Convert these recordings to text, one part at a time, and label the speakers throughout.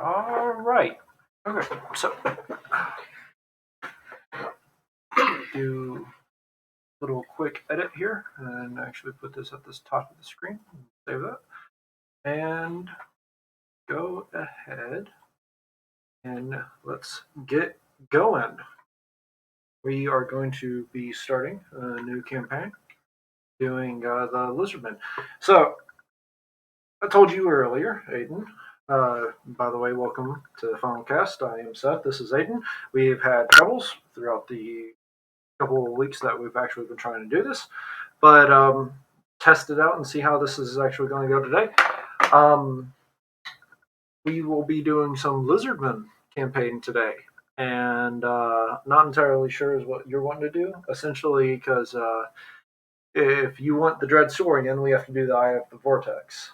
Speaker 1: All right. Okay. So do a little quick edit here and actually put this at this top of the screen. Save that. And go ahead and let's get going. We are going to be starting a new campaign doing the Lizardmen. So I told you earlier, Aidan. By the way, welcome to the Final Cast. I am Seth. This is Aidan. We've had troubles throughout the couple of weeks that we've actually been trying to do this, but test it out and see how this is actually going to go today. We will be doing some Lizardman campaign today, and not entirely sure is what you're wanting to do. Essentially, because if you want the Dread Saurian, we have to do the Eye of the Vortex.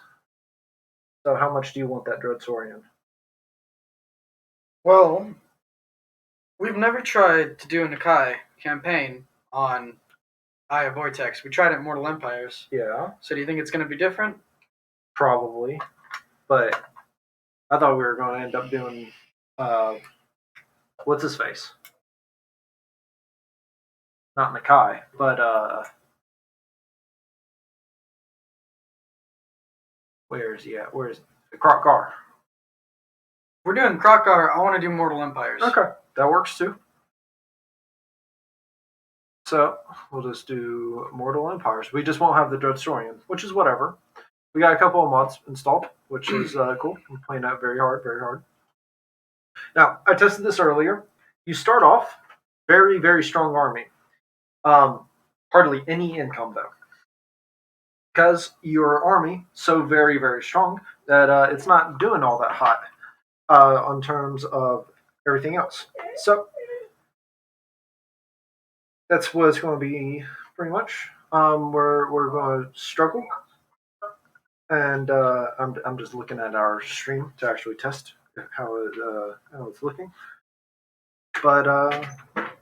Speaker 1: So how much do you want that Dread Saurian?
Speaker 2: Well, we've never tried to do a Nakai campaign on Eye of Vortex. We tried it in Mortal Empires.
Speaker 1: Yeah.
Speaker 2: So do you think it's going to be different?
Speaker 1: Probably. But I thought we were going to end up doing, what's his face? Not Nakai, but where is he at? Where is it? Krokgar.
Speaker 2: We're doing Krokgar. I want to do Mortal Empires.
Speaker 1: Okay, that works too. So we'll just do Mortal Empires. We just won't have the Dread Saurian, which is whatever. We got a couple of mods installed, which is cool. I'm playing that very hard, very hard. Now, I tested this earlier. You start off very, very strong army. Hardly any income, though. Because your army so very, very strong that it's not doing all that hot on terms of everything else. So that's what it's going to be pretty much. We're going to struggle, and I'm just looking at our stream to actually test how it's looking. But I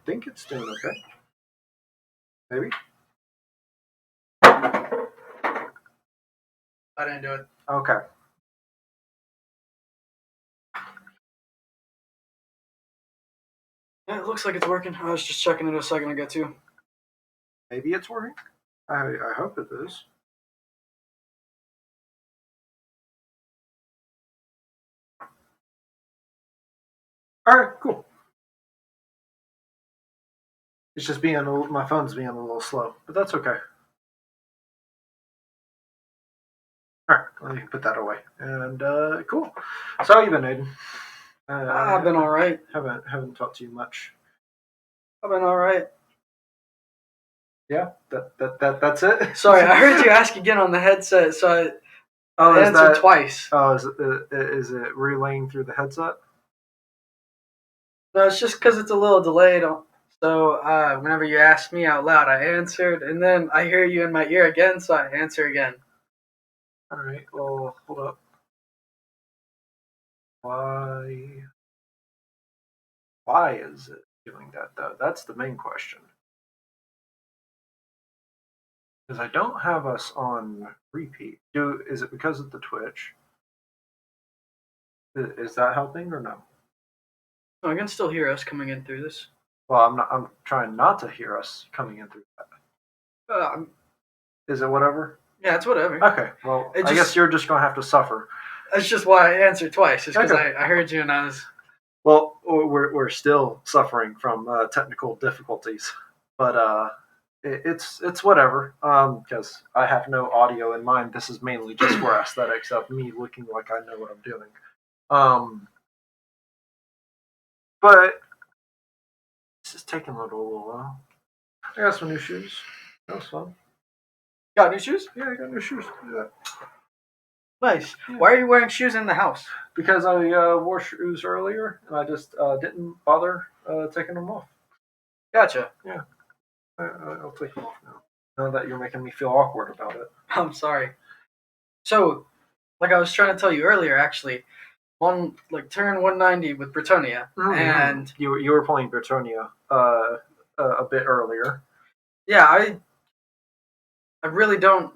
Speaker 1: think it's doing okay. Maybe.
Speaker 2: I didn't do it.
Speaker 1: Okay.
Speaker 2: Yeah, it looks like it's working. I was just checking it a second ago too.
Speaker 1: Maybe it's working. I hope it is. All right, cool. It's just my phone's being a little slow, but that's okay. All right, let me put that away. And cool. So how you been, Aidan?
Speaker 2: I've been all right.
Speaker 1: Haven't talked to you much.
Speaker 2: I've been all right.
Speaker 1: Yeah, that's it.
Speaker 2: Sorry, I heard you ask again on the headset, so I answered twice.
Speaker 1: Oh, is it relaying through the headset?
Speaker 2: No, it's just because it's a little delayed. So whenever you asked me out loud, I answered, and then I hear you in my ear again, so I answer again.
Speaker 1: All right. Well, hold up. Why is it doing that though? That's the main question. Because I don't have us on repeat. Is it because of the Twitch? Is that helping or no?
Speaker 2: No, I can still hear us coming in through this.
Speaker 1: Well, I'm trying not to hear us coming in through that. Is it whatever?
Speaker 2: Yeah, it's whatever.
Speaker 1: Okay. Well, I guess you're just gonna have to suffer.
Speaker 2: That's just why I answered twice. It's because I heard you and I was.
Speaker 1: Well, we're still suffering from technical difficulties, but it's whatever. Because I have no audio in mind. This is mainly just for aesthetics of me looking like I know what I'm doing. But this is taking a little while. I got some new shoes. That was fun.
Speaker 2: Got new shoes?
Speaker 1: Yeah, I got new shoes. Yeah.
Speaker 2: Nice. Yeah. Why are you wearing shoes in the house?
Speaker 1: Because I wore shoes earlier, and I just didn't bother taking them off.
Speaker 2: Gotcha.
Speaker 1: Yeah. I'll take them off now. Now that you're making me feel awkward about it.
Speaker 2: I'm sorry. So, like I was trying to tell you earlier, actually, on turn 190 with Bretonnia, and
Speaker 1: you were playing Bretonnia a bit earlier.
Speaker 2: Yeah, I really don't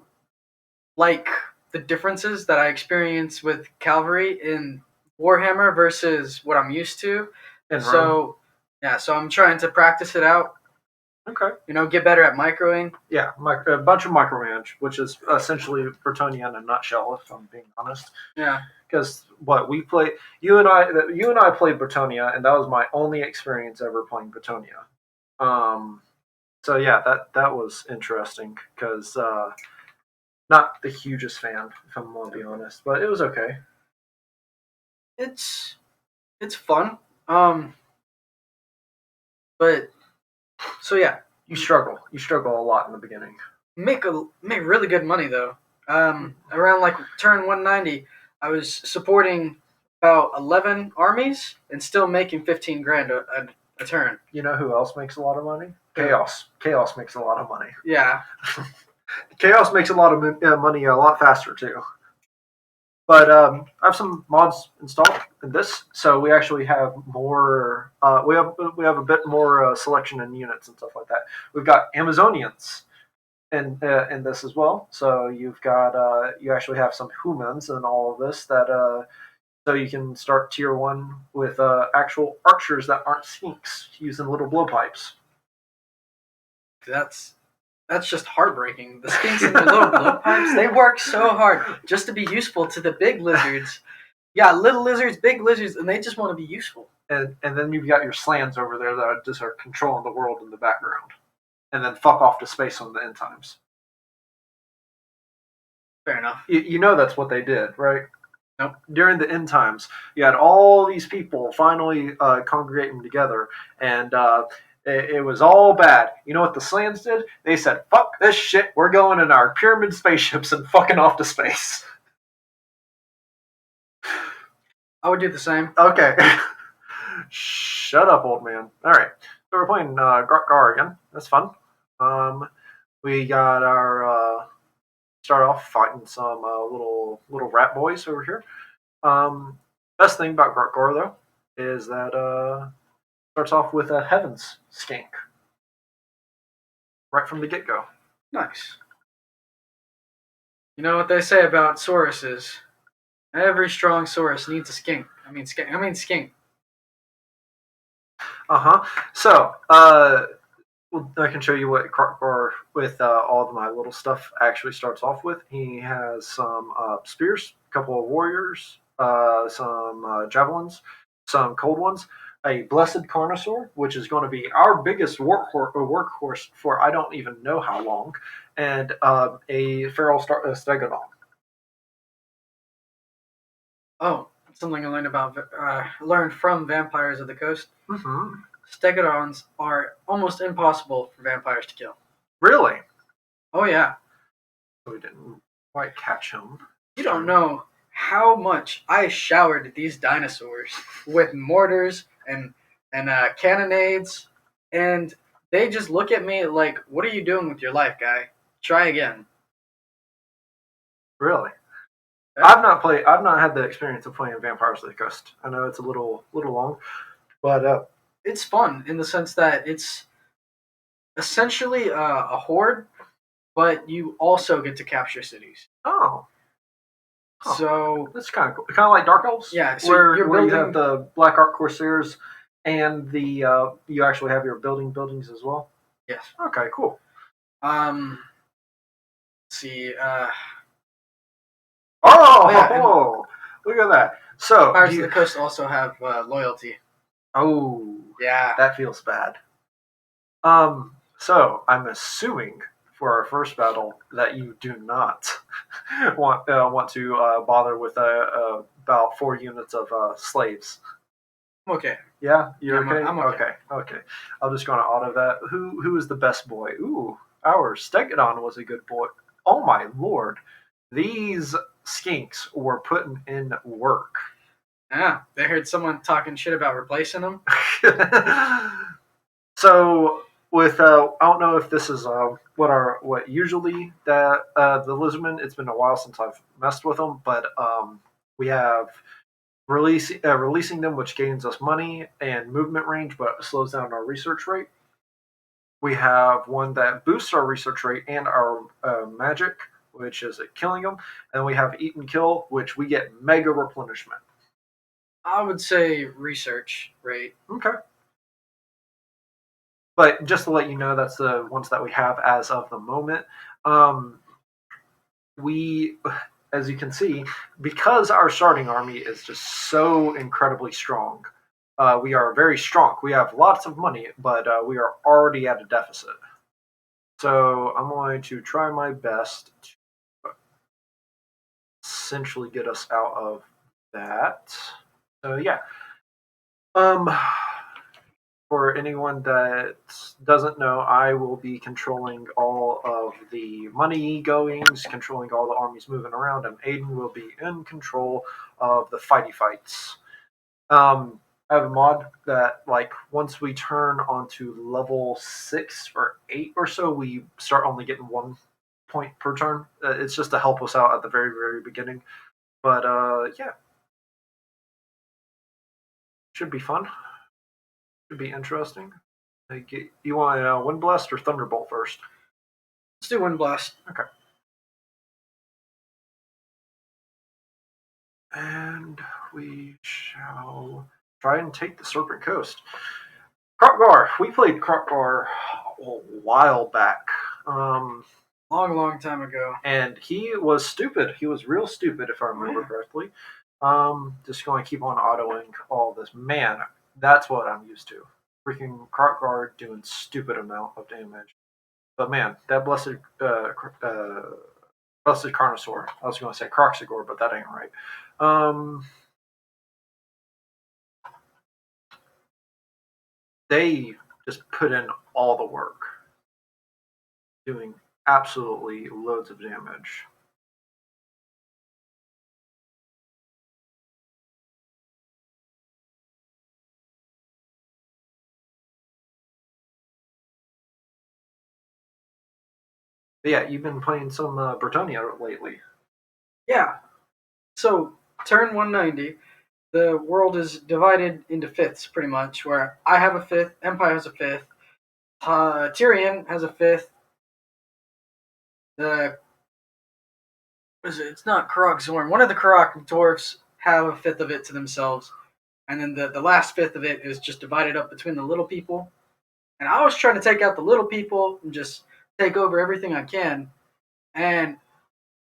Speaker 2: like the differences that I experience with cavalry in Warhammer versus what I'm used to.
Speaker 1: In Rome.
Speaker 2: So yeah, so I'm trying to practice it out.
Speaker 1: Okay.
Speaker 2: Get better at microing.
Speaker 1: Yeah, a bunch of micromanage, which is essentially Bretonnia in a nutshell, if I'm being honest.
Speaker 2: Yeah.
Speaker 1: Because what we play, you and I played Bretonnia, and that was my only experience ever playing Bretonnia. So yeah, that was interesting because not the hugest fan, if I'm going to be honest, but it was okay.
Speaker 2: It's fun. But so yeah,
Speaker 1: You struggle a lot in the beginning.
Speaker 2: Make really good money though. Around like turn 190, I was supporting about 11 armies and still making 15 grand a turn.
Speaker 1: You know who else makes a lot of money? Chaos. Chaos makes a lot of money.
Speaker 2: Yeah.
Speaker 1: Chaos makes a lot of money a lot faster too. But I have some mods installed in this, so we actually have more. We have a bit more selection in units and stuff like that. We've got Amazonians in this as well. So you've got you actually have some humans and all of this that so you can start tier 1 with actual archers that aren't skinks using little blowpipes.
Speaker 2: That's just heartbreaking. The skinks and the little blowpipes, they work so hard just to be useful to the big lizards. Yeah, little lizards, big lizards, and they just want to be useful.
Speaker 1: And then you've got your slans over there that just are controlling the world in the background. And then fuck off to space on the end times.
Speaker 2: Fair enough.
Speaker 1: You know that's what they did, right?
Speaker 2: Nope.
Speaker 1: During the end times, you had all these people finally congregating together, and it was all bad. You know what the slans did? They said, fuck this shit, we're going in our pyramid spaceships and fucking off to space.
Speaker 2: I would do the same.
Speaker 1: Okay. Shut up, old man. Alright, so we're playing Gar again. That's fun. We got our... start off fighting some little rat boys over here. Best thing about Gar though is that starts off with a Heavens skink right from the get-go.
Speaker 2: Nice. You know what they say about sauruses? Every strong saurus needs a skink. I mean skink.
Speaker 1: So, I can show you what Gar with all of my little stuff actually starts off with. He has some spears, a couple of warriors, some javelins, some cold ones, a blessed carnosaur, which is going to be our biggest workhorse for I don't even know how long, and a feral stegodon.
Speaker 2: Oh, something I learned from Vampires of the Coast.
Speaker 1: Mm-hmm.
Speaker 2: Stegodons are almost impossible for vampires to kill.
Speaker 1: Really?
Speaker 2: Oh yeah.
Speaker 1: We didn't quite catch him.
Speaker 2: You don't know how much I showered these dinosaurs with mortars and cannonades, and they just look at me like, "What are you doing with your life, guy? Try again."
Speaker 1: Really?
Speaker 2: Yeah.
Speaker 1: I've not had the experience of playing Vampires of the Coast. I know it's a little long, but
Speaker 2: it's fun in the sense that it's essentially a horde, but you also get to capture cities.
Speaker 1: Oh. Huh.
Speaker 2: So
Speaker 1: that's kind of cool. Kind of like Dark Elves.
Speaker 2: Yeah. So
Speaker 1: where
Speaker 2: you're
Speaker 1: you
Speaker 2: building...
Speaker 1: have the Black Ark Corsairs, and the you actually have your buildings as well.
Speaker 2: Yes.
Speaker 1: Okay. Cool.
Speaker 2: Let's see.
Speaker 1: Oh, look at that. So
Speaker 2: Pirates of the Coast also have loyalty.
Speaker 1: Oh.
Speaker 2: Yeah.
Speaker 1: That feels bad. So I'm assuming for our first battle that you do not want to bother with about 4 units of slaves.
Speaker 2: Okay.
Speaker 1: Yeah, you're okay.
Speaker 2: I'm okay.
Speaker 1: Okay. I'm just going to auto that. Who is the best boy? Ooh, our Stegodon was a good boy. Oh my lord, these skinks were putting in work.
Speaker 2: Yeah, they heard someone talking shit about replacing them.
Speaker 1: So with I don't know if this is what usually the Lizardmen. It's been a while since I've messed with them, but we have releasing them, which gains us money and movement range, but slows down our research rate. We have one that boosts our research rate and our magic, which is killing them, and we have eat and kill, which we get mega replenishment.
Speaker 2: I would say research rate.
Speaker 1: Okay. But just to let you know, that's the ones that we have as of the moment. Um, we, as you can see, because our starting army is just so incredibly strong, we are very strong. We have lots of money, but we are already at a deficit. So I'm going to try my best to essentially get us out of that. So yeah. Um, for anyone that doesn't know, I will be controlling all of the money goings, controlling all the armies moving around, and Aidan will be in control of the fighty fights. I have a mod that, like, once we turn onto level 6 or 8 or so, we start only getting 1 point per turn. It's just to help us out at the very, very beginning. But yeah, should be fun. Should be interesting. Like, you want Wind Blast or Thunderbolt first?
Speaker 2: Let's do Wind Blast.
Speaker 1: Okay. And we shall try and take the Serpent Coast. Krotgar. We played Krotgar a while back.
Speaker 2: Long time ago.
Speaker 1: And he was stupid. He was real stupid, if I remember correctly. Just going to keep on autoing all this. Man, that's what I'm used to. Freaking Krotgar doing stupid amount of damage. But man, that blessed Carnosaur. I was going to say Croxagore, but that ain't right. They just put in all the work, doing absolutely loads of damage. But yeah, you've been playing some Britannia lately.
Speaker 2: Yeah. So turn 190. The world is divided into fifths, pretty much. Where I have a fifth, Empire has a fifth, Tyrion has a fifth. The it's not Karok Zorn. One of the Karok dwarfs have a fifth of it to themselves, and then the last fifth of it is just divided up between the little people. And I was trying to take out the little people and just take over everything I can. And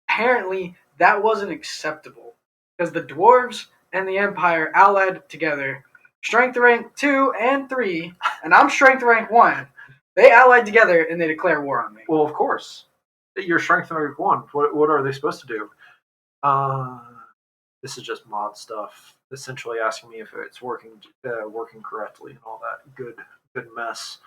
Speaker 2: apparently that wasn't acceptable because the dwarves and the Empire allied together, strength rank 2 and 3, and I'm strength rank 1. They allied together and they declare war on me.
Speaker 1: Well, of course. Your strength rank 1. What are they supposed to do? This is just mod stuff. Essentially asking me if it's working correctly and all that good mess.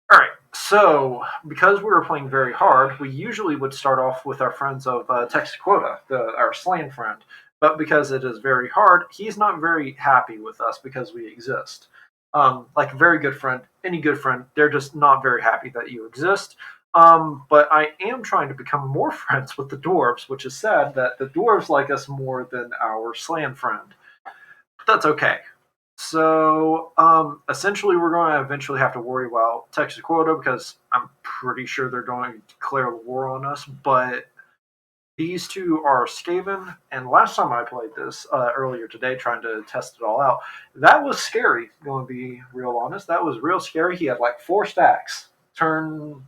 Speaker 1: All right, so because we were playing very hard, we usually would start off with our friends of Texaquota, our Slan friend. But because it is very hard, he's not very happy with us because we exist. Like a very good friend, any good friend, they're just not very happy that you exist. But I am trying to become more friends with the dwarves, which is sad that the dwarves like us more than our Slan friend. But that's okay. So essentially, we're going to eventually have to worry about Texaquota because I'm pretty sure they're going to declare war on us. But these two are Skaven, and last time I played this earlier today, trying to test it all out, that was scary. Going to be real honest, that was real scary. He had like 4 stacks. Turn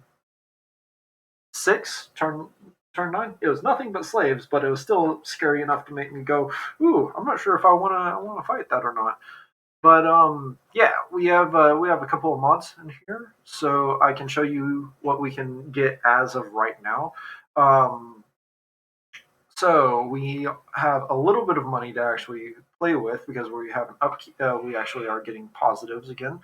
Speaker 1: 6, turn 9. It was nothing but slaves, but it was still scary enough to make me go, "Ooh, I'm not sure if I want to fight that or not." But yeah, we have a couple of mods in here, so I can show you what we can get as of right now. Um, so we have a little bit of money to actually play with because we have an upkeep. We actually are getting positives again.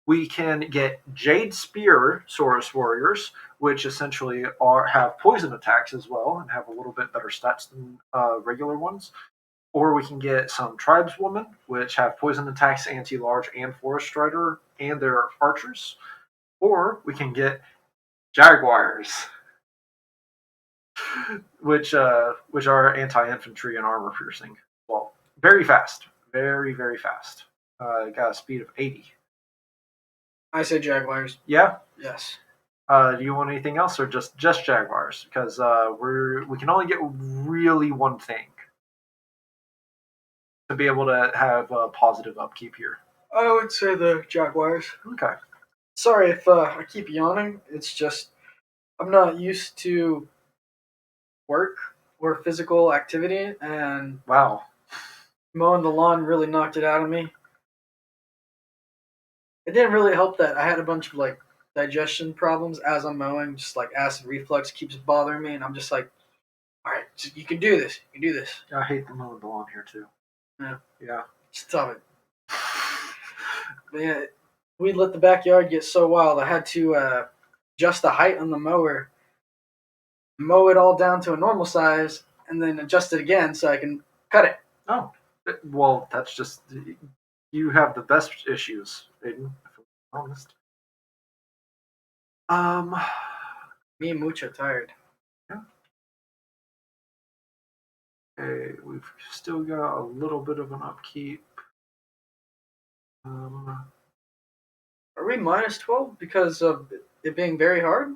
Speaker 1: We can get Jade Spear Saurus Warriors, which essentially have poison attacks as well and have a little bit better stats than regular ones. Or we can get some tribeswomen, which have poison attacks, anti-large, and forest strider, and their archers. Or we can get jaguars, which are anti-infantry and armor piercing. Well, very fast, very fast. Got a speed of 80.
Speaker 2: I say Jaguars.
Speaker 1: Yeah.
Speaker 2: Yes.
Speaker 1: Do you want anything else, or just jaguars? Because we can only get really one thing. to be able to have positive upkeep here?
Speaker 2: I would say the Jaguars.
Speaker 1: Okay.
Speaker 2: Sorry if I keep yawning. It's just I'm not used to work or physical activity, and
Speaker 1: Wow.
Speaker 2: mowing the lawn really knocked it out of me. It didn't really help that I had a bunch of like digestion problems as I'm mowing. Just like acid reflux keeps bothering me, and I'm just like, all right, you can do this. You can do this.
Speaker 1: I hate the mowing the lawn here too.
Speaker 2: Yeah,
Speaker 1: Yeah.
Speaker 2: stop it. But yeah, we let the backyard get so wild. I had to adjust the height on the mower, mow it all down to a normal size, and then adjust it again so I can cut it.
Speaker 1: Oh, well, that's just you have the best issues, Aidan. If I'm honest.
Speaker 2: Me mucho tired.
Speaker 1: Yeah. Okay, we've still got a little bit of an upkeep.
Speaker 2: Are we minus 12 because of it being very hard?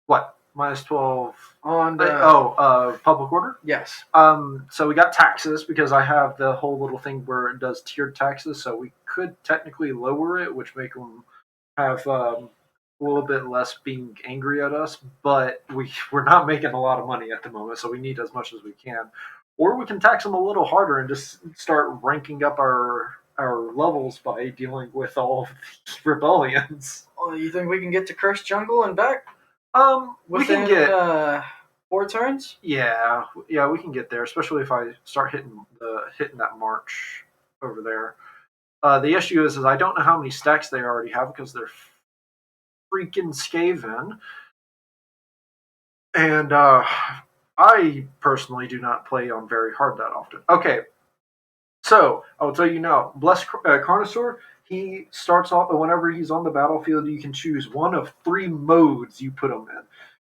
Speaker 1: What? Minus 12
Speaker 2: On
Speaker 1: public order?
Speaker 2: yes.
Speaker 1: So we got taxes because I have the whole little thing where it does tiered taxes, so we could technically lower it, which make them have a little bit less being angry at us, but we're not making a lot of money at the moment, so we need as much as we can. Or we can tax them a little harder and just start ranking up our levels by dealing with all of these rebellions.
Speaker 2: Oh, you think we can get to Cursed Jungle and back
Speaker 1: We
Speaker 2: within
Speaker 1: can get
Speaker 2: 4 turns?
Speaker 1: yeah, we can get there, especially if I start hitting that march over there. The issue is I don't know how many stacks they already have because they're freaking Skaven, and I personally do not play on very hard that often. Okay, so I will tell you now, Blessed Carnosaur. He starts off whenever he's on the battlefield. You can choose one of 3 modes you put him in.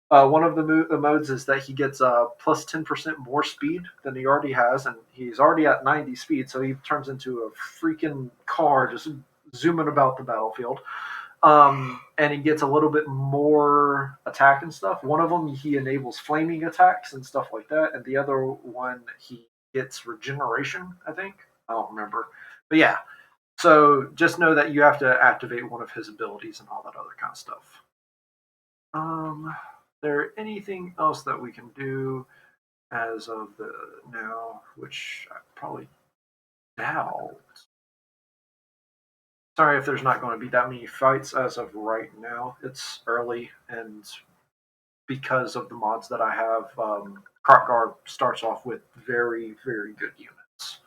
Speaker 1: One of the modes is that he gets plus 10% more speed than he already has, and he's already at 90 speed, so he turns into a freaking car just zooming about the battlefield. And he gets a little bit more attack and stuff. One of them, he enables flaming attacks and stuff like that, and the other one, he gets regeneration, I think. I don't remember. But yeah, so just know that you have to activate one of his abilities and all that other kind of stuff. There anything else that we can do as of the now, which I probably doubt. Sorry if there's not going to be that many fights as of right now. It's early, and because of the mods that I have, Krotgar starts off with very, very good units.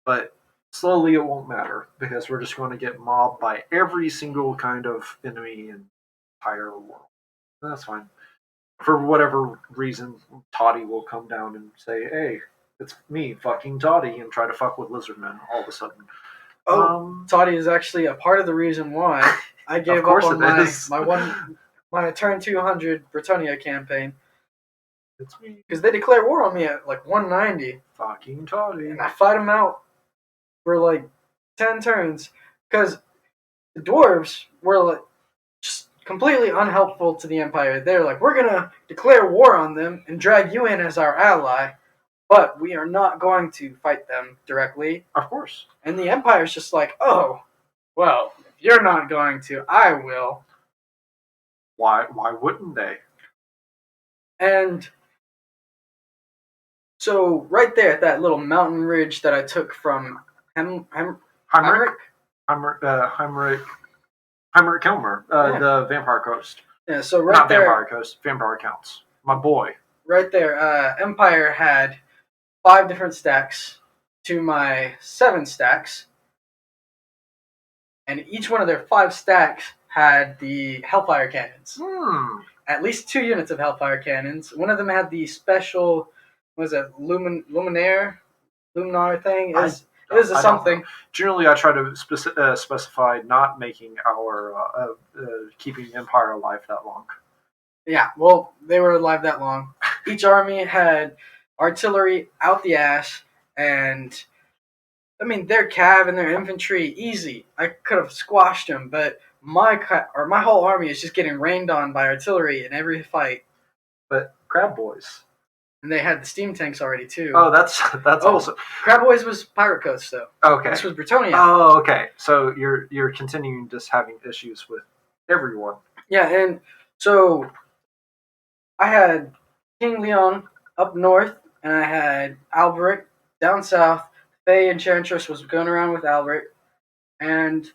Speaker 1: But slowly it won't matter because we're just going to get mobbed by every single kind of enemy in the entire world. That's fine. For whatever reason, Toddy will come down and say, "Hey, it's me, fucking Toddy," and try to fuck with Lizardmen all of a sudden.
Speaker 2: Toddy is actually a part of the reason why I gave up on my turn 200 Britannia campaign.
Speaker 1: It's me,
Speaker 2: because they declare war on me at like 190,
Speaker 1: fucking Toddy,
Speaker 2: and I fight them out for like 10 turns because the dwarves were like just completely unhelpful to the Empire. They're like, we're gonna declare war on them and drag you in as our ally, but we are not going to fight them directly.
Speaker 1: Of course.
Speaker 2: And the Empire's just like, oh, well, if you're not going to, I will.
Speaker 1: Why wouldn't they?
Speaker 2: And so right there at that little mountain ridge that I took from
Speaker 1: Heinrich Kilmer, the Vampire Coast.
Speaker 2: Yeah, so
Speaker 1: not there, Vampire Coast, Vampire Counts. My boy.
Speaker 2: Right there, Empire had 5 different stacks to my 7 stacks, and each one of their 5 stacks had the Hellfire cannons. At least 2 units of Hellfire cannons. One of them had the special, Luminar thing. It was a something.
Speaker 1: Generally, I try to specify not making our keeping Empire alive that long.
Speaker 2: Yeah, well, they were alive that long. Each army had artillery out the ass, and I mean their cav and their infantry easy. I could have squashed them, but my whole army is just getting rained on by artillery in every fight.
Speaker 1: But Crab Boys,
Speaker 2: and they had the steam tanks already too.
Speaker 1: Oh, that's also
Speaker 2: Crab Boys was Pirate Coast though.
Speaker 1: okay.
Speaker 2: This was Bretonia.
Speaker 1: Oh, okay. So you're continuing just having issues with everyone.
Speaker 2: Yeah, and so I had King Leon up north, and I had Alberic down south. Faye Enchantress was going around with Alberic, and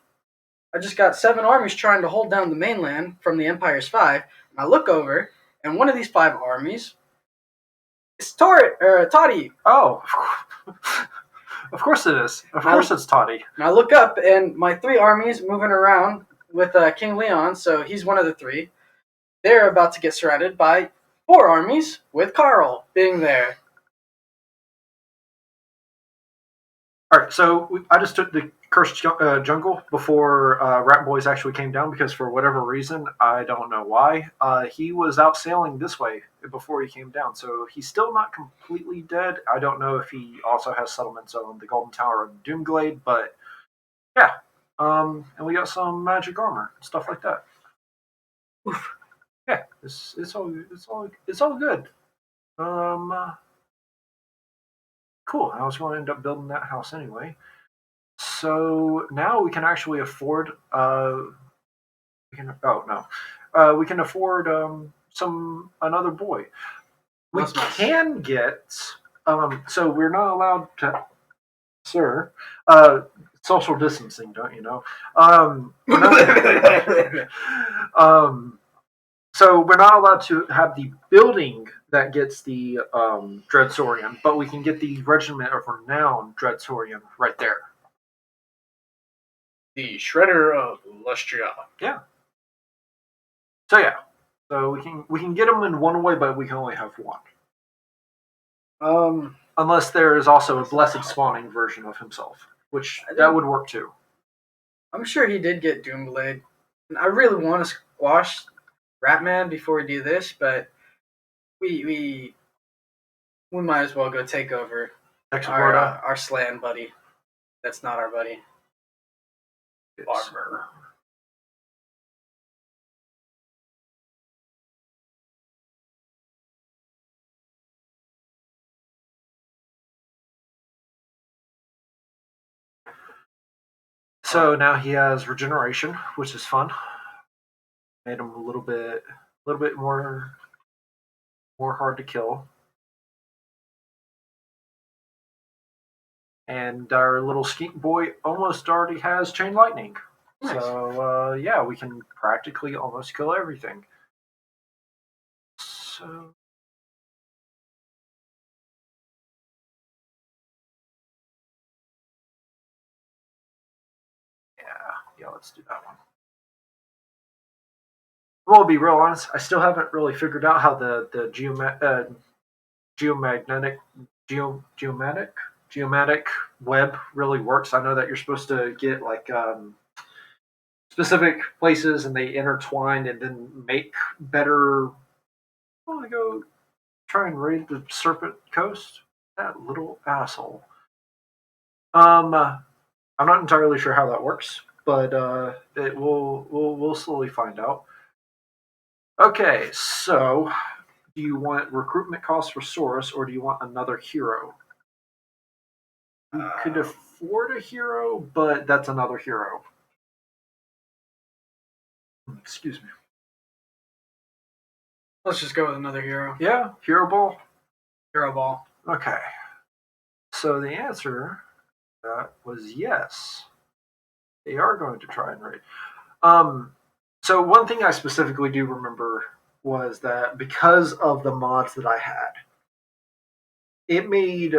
Speaker 2: I just got 7 armies trying to hold down the mainland from the Empire's 5. And I look over, and one of these 5 armies is Toddy.
Speaker 1: Oh, of course it is. Of course it's Toddy.
Speaker 2: And I look up, and my 3 armies moving around with King Leon, so he's one of the 3. They're about to get surrounded by 4 armies with Carl being there.
Speaker 1: All right, so I just took the cursed jungle before Rat Boys actually came down because for whatever reason, I don't know why, he was out sailing this way before he came down. So he's still not completely dead. I don't know if he also has settlements on the Golden Tower and Doomglade, but yeah. And we got some magic armor, stuff like that. Oof. Yeah, it's all good. Cool. I was going to end up building that house anyway. So now we can actually afford. We can afford another boy. We can get. So we're not allowed to, sir. Social distancing, don't you know? So we're not allowed to have the building that gets the Dreadsorian, but we can get the Regiment of Renown Dreadsorian right there.
Speaker 2: The Shredder of Lustria.
Speaker 1: Yeah. So yeah. So we can get him in one way, but we can only have one. Unless there is also a blessed spawning version of himself, which that would work too.
Speaker 2: I'm sure he did get Doomblade. And I really want to squash Ratman before we do this, but we might as well go take over our Slan buddy. That's not our buddy. Armor.
Speaker 1: So now he has regeneration, which is fun. Made him a little bit more hard to kill. And our little skeet boy almost already has chain lightning. Nice. So yeah, we can practically almost kill everything. So yeah, let's do that one. Well, to be real honest, I still haven't really figured out how the geomatic web really works. I know that you're supposed to get like specific places and they intertwine and then make better. I want to go try and raid the Serpent Coast. That little asshole. I'm not entirely sure how that works, but we'll slowly find out. Okay, so do you want recruitment costs for Saurus, or do you want another hero? We could afford a hero, but that's another hero. Excuse me.
Speaker 2: Let's just go with another hero.
Speaker 1: Yeah, hero ball.
Speaker 2: Hero ball.
Speaker 1: Okay. So the answer was yes. They are going to try and raid. So one thing I specifically do remember was that because of the mods that I had, it made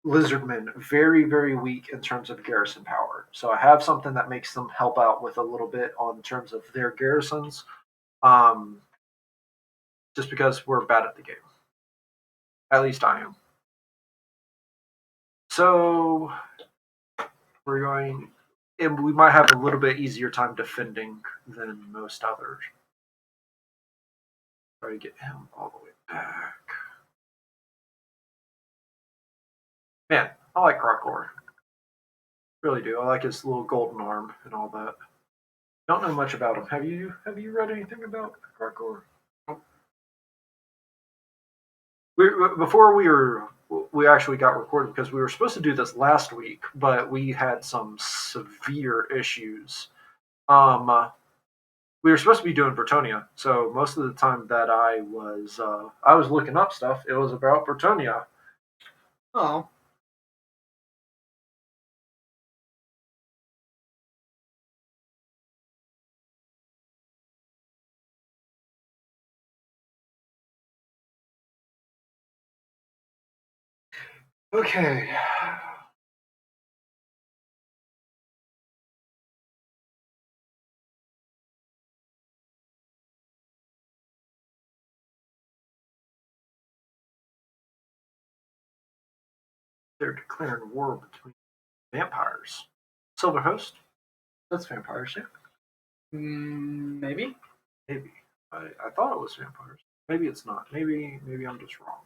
Speaker 1: Lizardmen very, very weak in terms of garrison power. So I have something that makes them help out with a little bit on terms of their garrisons, just because we're bad at the game. At least I am. So we're going, and we might have a little bit easier time defending than most others. Try to get him all the way back. Man, I like Krokor. Really do. I like his little golden arm and all that. Don't know much about him. Have you read anything about Krokor? before we actually got recorded because we were supposed to do this last week, but we had some severe issues. We were supposed to be doing Bretonia, so most of the time that I was looking up stuff, it was about Bretonia.
Speaker 2: Oh.
Speaker 1: Okay. They're declaring war between vampires. Silver Host? That's vampires, yeah.
Speaker 2: Maybe.
Speaker 1: Maybe. I thought it was vampires. Maybe it's not. Maybe I'm just wrong.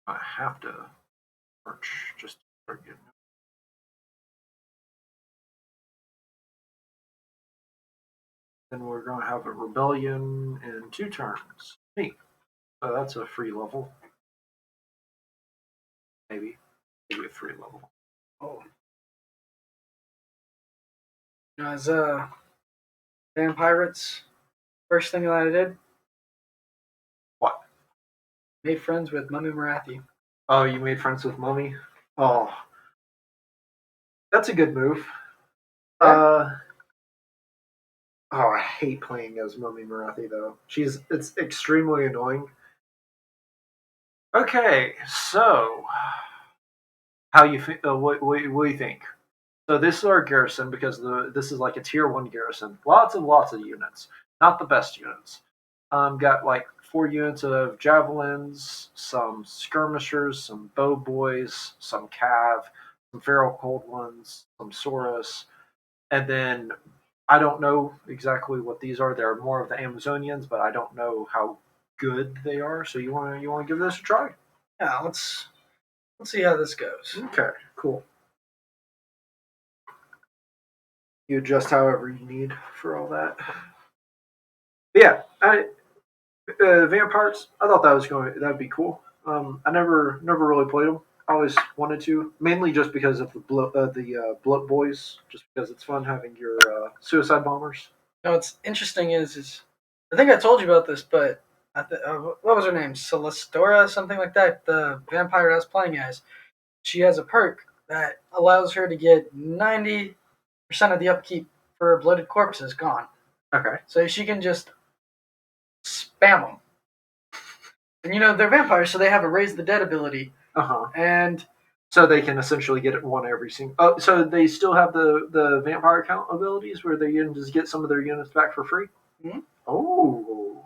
Speaker 1: I have to march just to start getting. Then we're going to have a rebellion in 2 turns. Neat. So that's a free level. Maybe a free level.
Speaker 2: Oh. As Vampirates, first thing that I did,
Speaker 1: What?
Speaker 2: made friends with Mummy Marathi.
Speaker 1: Oh, you made friends with Mummy? Oh. That's a good move.
Speaker 2: Yeah.
Speaker 1: Oh, I hate playing as Mummy Marathi though. It's extremely annoying. Okay, so how you what do you think? So this is our garrison because this is like a tier 1 garrison. Lots of units. Not the best units. Got like 4 units of javelins, some skirmishers, some bow boys, some cav, some feral cold ones, some saurus, and then I don't know exactly what these are. They're more of the Amazonians, but I don't know how good they are. So you want to give this a try?
Speaker 2: Yeah, let's see how this goes.
Speaker 1: Okay, cool. You adjust however you need for all that. But yeah, vampires. I thought that'd be cool. I never really played them. I always wanted to, mainly just because of the blood boys, just because it's fun having your suicide bombers.
Speaker 2: Now, what's interesting is I think I told you about this, but what was her name? Celestora, something like that. The vampire I was playing as. She has a perk that allows her to get 90% of the upkeep for blooded corpses gone.
Speaker 1: Okay.
Speaker 2: So she can just spam them. And they're vampires, so they have a raise the dead ability.
Speaker 1: Uh-huh.
Speaker 2: And
Speaker 1: so they can essentially get it one every single. Oh, so they still have the vampire count abilities where they can just get some of their units back for free.
Speaker 2: Mm-hmm.
Speaker 1: Oh.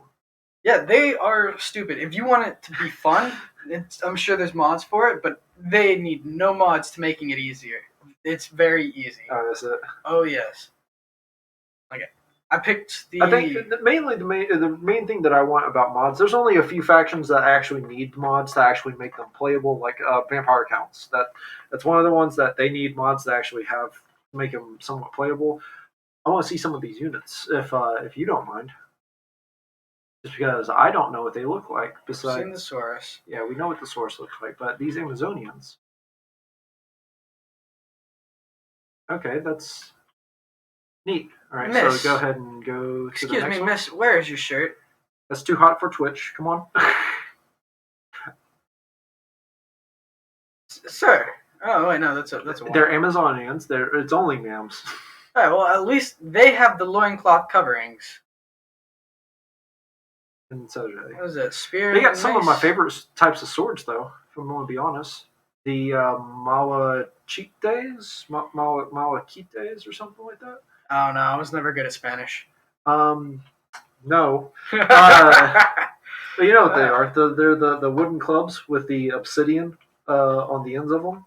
Speaker 2: Yeah, they are stupid. If you want it to be fun, I'm sure there's mods for it, but they need no mods to making it easier. It's very easy.
Speaker 1: Oh, is it?
Speaker 2: Oh yes. Okay. I picked the.
Speaker 1: I think mainly the main thing that I want about mods. There's only a few factions that actually need mods to actually make them playable, like vampire counts. That's one of the ones that they need mods to actually have to make them somewhat playable. I want to see some of these units, if you don't mind, just because I don't know what they look like. Besides,
Speaker 2: seen the Saurus.
Speaker 1: Yeah, we know what the source looks like, but these Amazonians. Okay, that's neat. All right,
Speaker 2: Miss.
Speaker 1: so go ahead and go to
Speaker 2: Excuse
Speaker 1: the next
Speaker 2: me,
Speaker 1: one.
Speaker 2: miss, where is your shirt?
Speaker 1: That's too hot for Twitch. Come on.
Speaker 2: Sir. Oh, wait, no, that's a one.
Speaker 1: They're Amazonians. It's only mams.
Speaker 2: All right, well, at least they have the loincloth coverings.
Speaker 1: And so do they.
Speaker 2: What is it? Spear.
Speaker 1: They got some of my
Speaker 2: mace?
Speaker 1: favorite types of swords, though, if I'm going to be honest. The Malachites? Malachites or something like that?
Speaker 2: Oh, no, I was never good at Spanish.
Speaker 1: No. But you know what they are. They're the wooden clubs with the obsidian on the ends of them.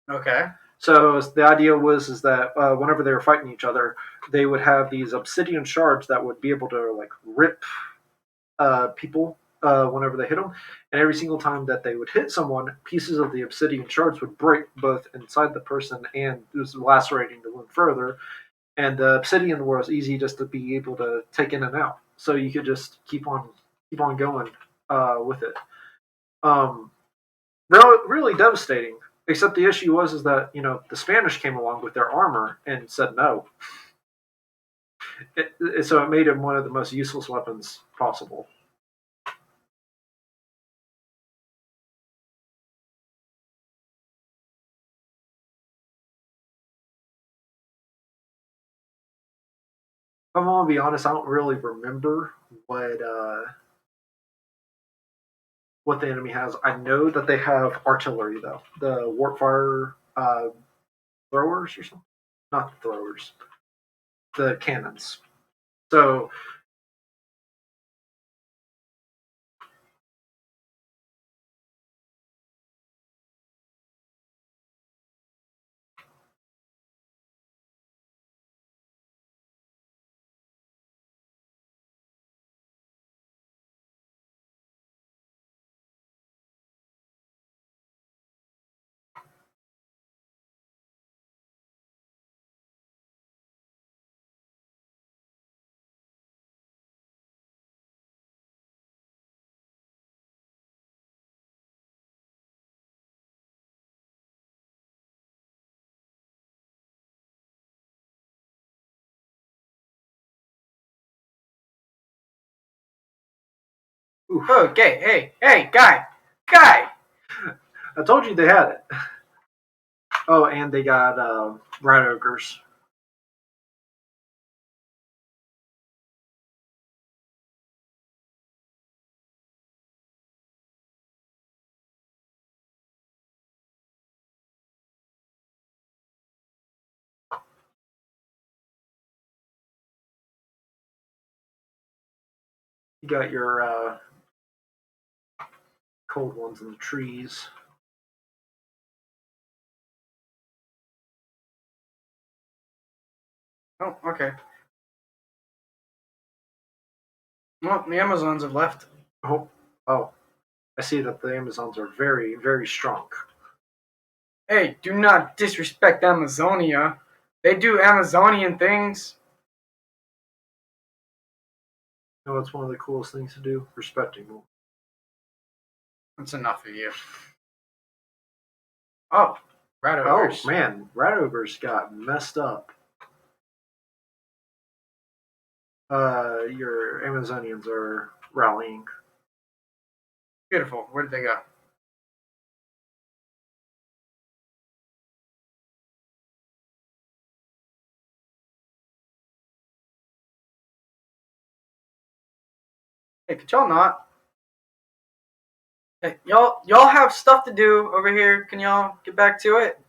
Speaker 2: Okay.
Speaker 1: So the idea is that whenever they were fighting each other, they would have these obsidian shards that would be able to like rip people whenever they hit them, and every single time that they would hit someone, pieces of the obsidian shards would break both inside the person and it was lacerating the wound further. And the obsidian was easy just to be able to take in and out, so you could just keep on going with it. Um, really devastating. Except the issue was is that the Spanish came along with their armor and said no. So it made him one of the most useless weapons possible. If I'm gonna be honest, I don't really remember what the enemy has. I know that they have artillery though, the warpfire throwers or something. Not the throwers, the cannons. So oof.
Speaker 2: Okay, hey, guy.
Speaker 1: I told you they had it. Oh, and they got rat ogres. You got your cold ones in the trees.
Speaker 2: Oh, okay. Well, the Amazons have left.
Speaker 1: Oh, I see that the Amazons are very, very strong.
Speaker 2: Hey, do not disrespect Amazonia. They do Amazonian things.
Speaker 1: No, it's one of the coolest things to do, respecting them.
Speaker 2: That's enough of you. Oh, rat
Speaker 1: Oh
Speaker 2: ogres.
Speaker 1: man, rat ogres got messed up. Your Amazonians are rallying.
Speaker 2: Beautiful. Where did they go? Hey, could y'all not? Hey, y'all have stuff to do over here. Can y'all get back to it?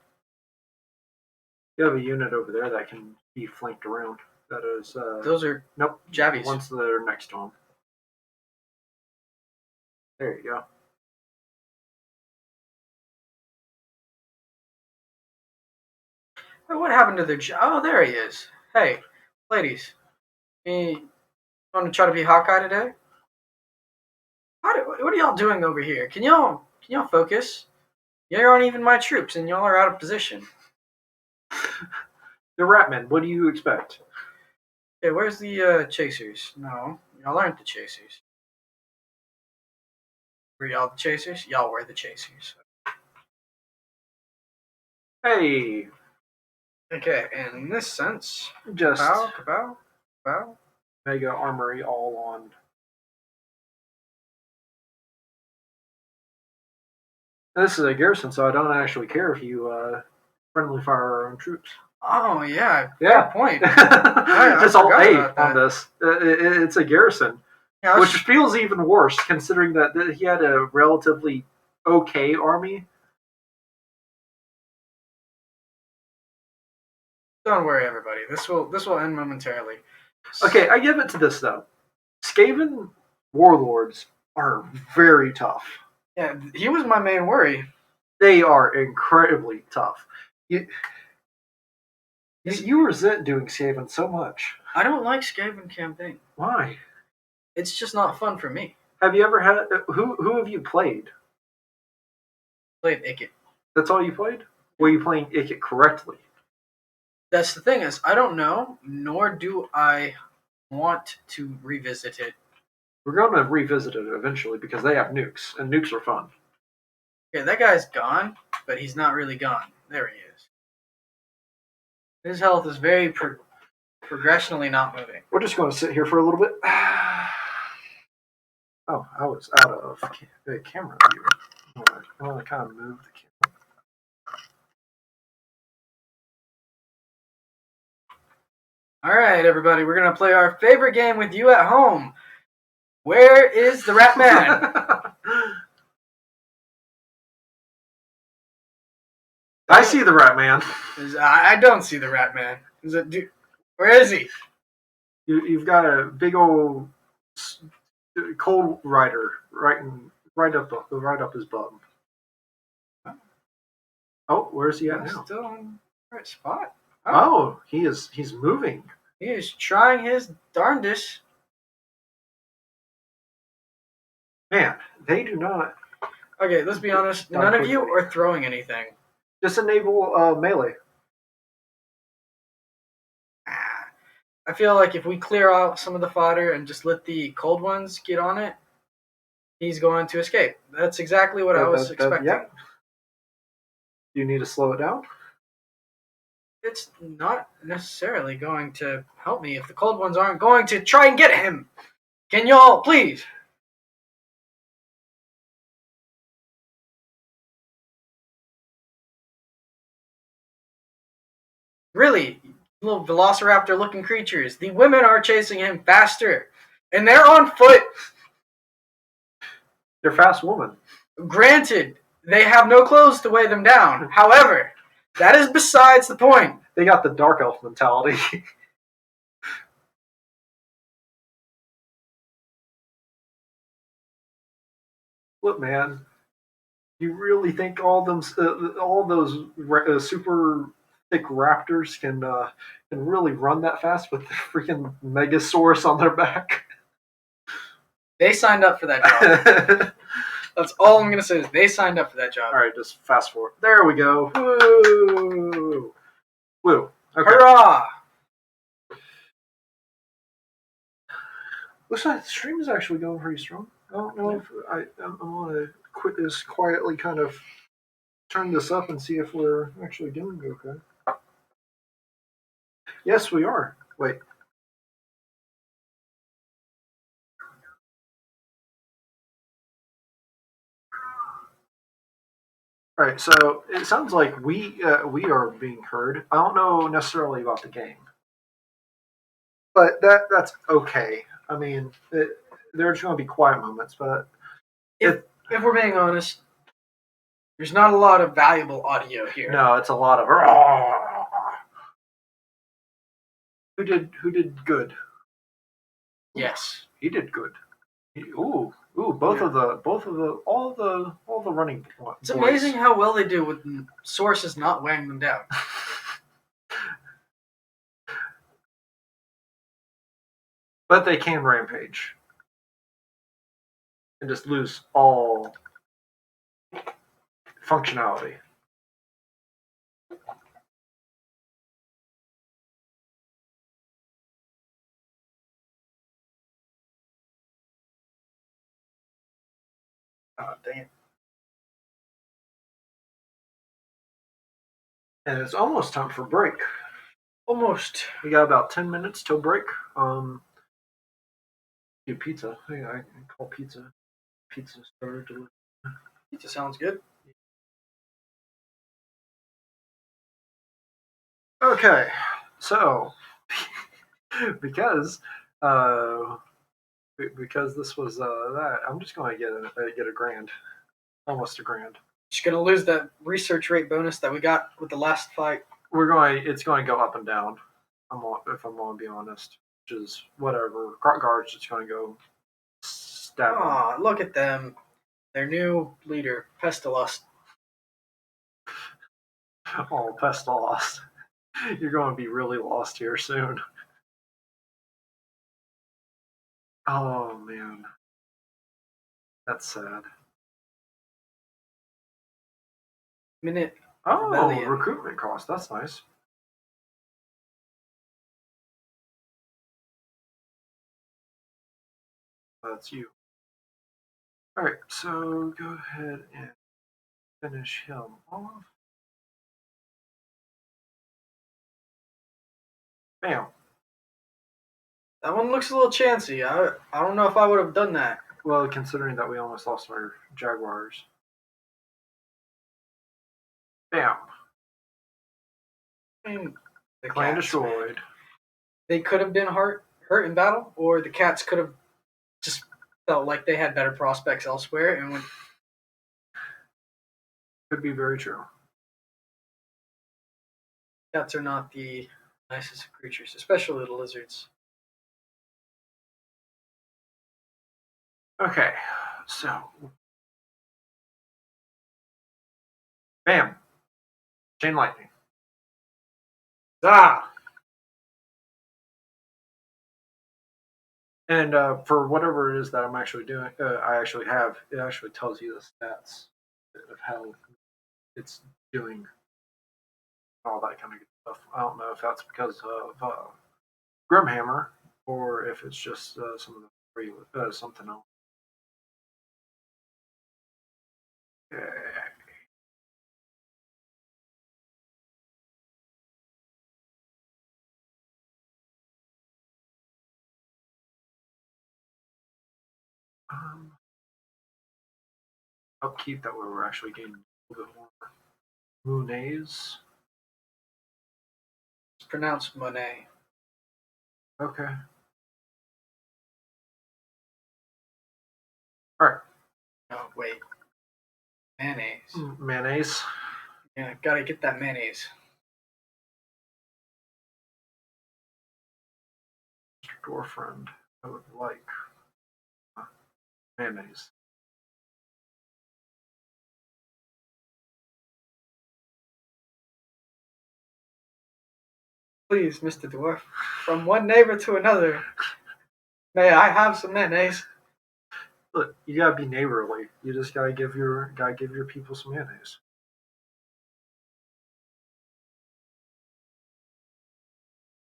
Speaker 1: You have a unit over there that can be flanked around. That is
Speaker 2: Those are
Speaker 1: nope.
Speaker 2: Javies.
Speaker 1: The ones that are next to them. There you go.
Speaker 2: Hey, what happened to their? Oh, there he is. Hey, ladies, you want to try to be Hawkeye today? What are y'all doing over here? Can y'all focus? You aren't even my troops, and y'all are out of position.
Speaker 1: The Ratmen. What do you expect?
Speaker 2: Hey, where's the chasers? No, y'all aren't the chasers. Were y'all the chasers? Y'all were the chasers.
Speaker 1: Hey,
Speaker 2: Okay, and in this sense,
Speaker 1: just
Speaker 2: bow.
Speaker 1: mega armory all on. This is a garrison, so I don't actually care if you friendly fire our own troops.
Speaker 2: Oh yeah,
Speaker 1: Yeah.
Speaker 2: good point.
Speaker 1: It's all
Speaker 2: forgot
Speaker 1: A
Speaker 2: about that.
Speaker 1: on this. It's a garrison,
Speaker 2: Yeah,
Speaker 1: which feels even worse considering that he had a relatively okay army.
Speaker 2: don't worry, everybody. This will end momentarily.
Speaker 1: Okay, I give it to this though. Skaven warlords are very tough.
Speaker 2: Yeah, he was my main worry.
Speaker 1: They are incredibly tough. You resent doing Skaven so much.
Speaker 2: I don't like Skaven campaign.
Speaker 1: Why?
Speaker 2: It's just not fun for me.
Speaker 1: Have you ever had who have you played?
Speaker 2: Played Icket.
Speaker 1: That's all you played? Were you playing Icket correctly?
Speaker 2: That's the thing is, I don't know, nor do I want to revisit it.
Speaker 1: We're going to revisit it eventually because they have nukes, and nukes are fun.
Speaker 2: Okay, that guy's gone, but he's not really gone. There he is. His health is very progressionally not moving.
Speaker 1: We're just going to sit here for a little bit. Oh, I was out of the camera view. I want to kind of move the camera.
Speaker 2: All right, everybody, we're going to play our favorite game with you at home. Where is the Rat Man?
Speaker 1: I see the Rat Man.
Speaker 2: I don't see the Rat Man. Where is he?
Speaker 1: You've got a big old cold rider right up his bum. Oh, where's he at now?
Speaker 2: Still on the right spot.
Speaker 1: Oh, he's moving.
Speaker 2: He is trying his darndest.
Speaker 1: Man, they do not.
Speaker 2: Okay, let's be honest. None of you are throwing anything.
Speaker 1: Just enable melee.
Speaker 2: I feel like if we clear out some of the fodder and just let the cold ones get on it, he's going to escape. That's exactly what I was expecting.
Speaker 1: Yeah. Do you need to slow it down?
Speaker 2: It's not necessarily going to help me if the cold ones aren't going to try and get him. Can y'all, please? Really, little velociraptor-looking creatures. The women are chasing him faster, and they're on foot.
Speaker 1: They're fast women.
Speaker 2: Granted, they have no clothes to weigh them down. However, that is besides the point.
Speaker 1: They got the dark elf mentality. Look, man, you really think all those super thick raptors can really run that fast with the freaking Megasaurus on their back?
Speaker 2: They signed up for that job. That's all I'm gonna say is they signed up for that job.
Speaker 1: All right, just fast forward. There we go. Woo! Woo! Okay.
Speaker 2: Hurrah!
Speaker 1: Looks like the stream is actually going pretty strong. I don't know if I want to quit this quietly, kind of turn this up and see if we're actually doing okay. Yes, we are. Wait. All right, so it sounds like we are being heard. I don't know necessarily about the game, but that's okay. I mean, there's going to be quiet moments, but
Speaker 2: if we're being honest, there's not a lot of valuable audio here.
Speaker 1: No, it's a lot of. Who did good?
Speaker 2: Yes,
Speaker 1: he did good. Ooh, both of all the running points.
Speaker 2: It's amazing how well they do with sources not weighing them down.
Speaker 1: But they can rampage and just lose all functionality.
Speaker 2: Oh, dang it.
Speaker 1: And it's almost time for break.
Speaker 2: Almost.
Speaker 1: We got about 10 minutes till break. Do pizza. I can call pizza. Pizza starter delivery.
Speaker 2: Pizza sounds good.
Speaker 1: Okay, so because this was that, I'm just going to get a grand, almost a grand.
Speaker 2: Just gonna lose that research rate bonus that we got with the last fight.
Speaker 1: It's going to go up and down. If I'm going to be honest, which is whatever. Guards, it's going to go stab.
Speaker 2: Aw, look at them. Their new leader, Pestilust.
Speaker 1: Oh, Pestilust. You're going to be really lost here soon. Oh, man. That's sad.
Speaker 2: Minute.
Speaker 1: Oh,
Speaker 2: Rebellion.
Speaker 1: recruitment cost. That's nice. That's you. All right, so go ahead and finish him off. Bam.
Speaker 2: That one looks a little chancy. I don't know if I would have done that.
Speaker 1: Well, considering that we almost lost our Jaguars. Bam.
Speaker 2: I mean, the
Speaker 1: Clan
Speaker 2: cats,
Speaker 1: destroyed.
Speaker 2: man. They could have been hurt in battle, or the cats could have just felt like they had better prospects elsewhere and went.
Speaker 1: Could be very true.
Speaker 2: Cats are not the nicest of creatures, especially the lizards.
Speaker 1: Okay, so bam. Chain lightning.
Speaker 2: Ah!
Speaker 1: And for whatever it is that I'm actually doing, I actually have, it actually tells you the stats of how it's doing, all that kind of good stuff. I don't know if that's because of Grimhammer or if it's just some of the free, something else. Yeah. Upkeep that we were actually getting a little bit more Moonets.
Speaker 2: It's pronounced Monet.
Speaker 1: Okay. All right.
Speaker 2: Oh, wait. Mayonnaise.
Speaker 1: Mayonnaise.
Speaker 2: Yeah, gotta get that mayonnaise.
Speaker 1: Door friend. I would like mayonnaise.
Speaker 2: Please, Mr. Dwarf, from one neighbor to another, may I have some mayonnaise?
Speaker 1: Look, you gotta be neighborly. You just gotta give your people some mayonnaise.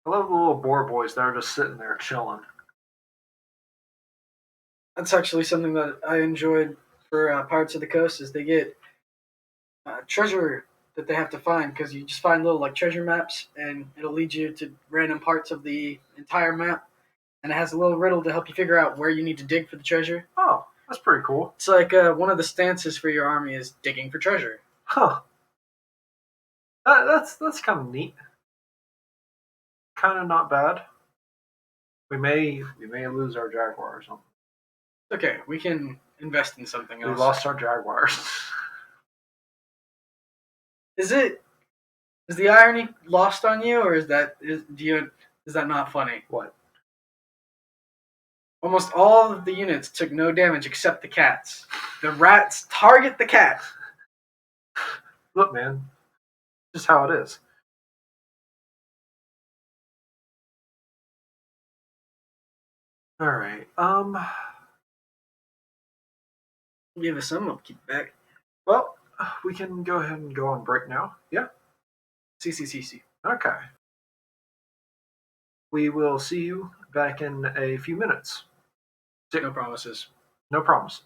Speaker 1: I love the little boar boys that are just sitting there chilling.
Speaker 2: That's actually something that I enjoyed for Pirates of the Coast. Is they get treasure that they have to find because you just find little like treasure maps and it'll lead you to random parts of the entire map, and it has a little riddle to help you figure out where you need to dig for the treasure.
Speaker 1: Oh, that's pretty cool.
Speaker 2: It's like one of the stances for your army is digging for treasure.
Speaker 1: Huh. That's kind of neat. Kind of not bad. We may lose our Jaguar or something.
Speaker 2: Okay, we can invest in something else.
Speaker 1: We lost our Jaguars.
Speaker 2: Is the irony lost on you, or is that not funny?
Speaker 1: What?
Speaker 2: Almost all of the units took no damage except the cats. The rats target the cat.
Speaker 1: Look, man, just how it is. All right.
Speaker 2: Give us some upkeep back.
Speaker 1: Well, we can go ahead and go on break now. Yeah.
Speaker 2: CCCC.
Speaker 1: Okay. We will see you back in a few minutes.
Speaker 2: No promises.
Speaker 1: No promises.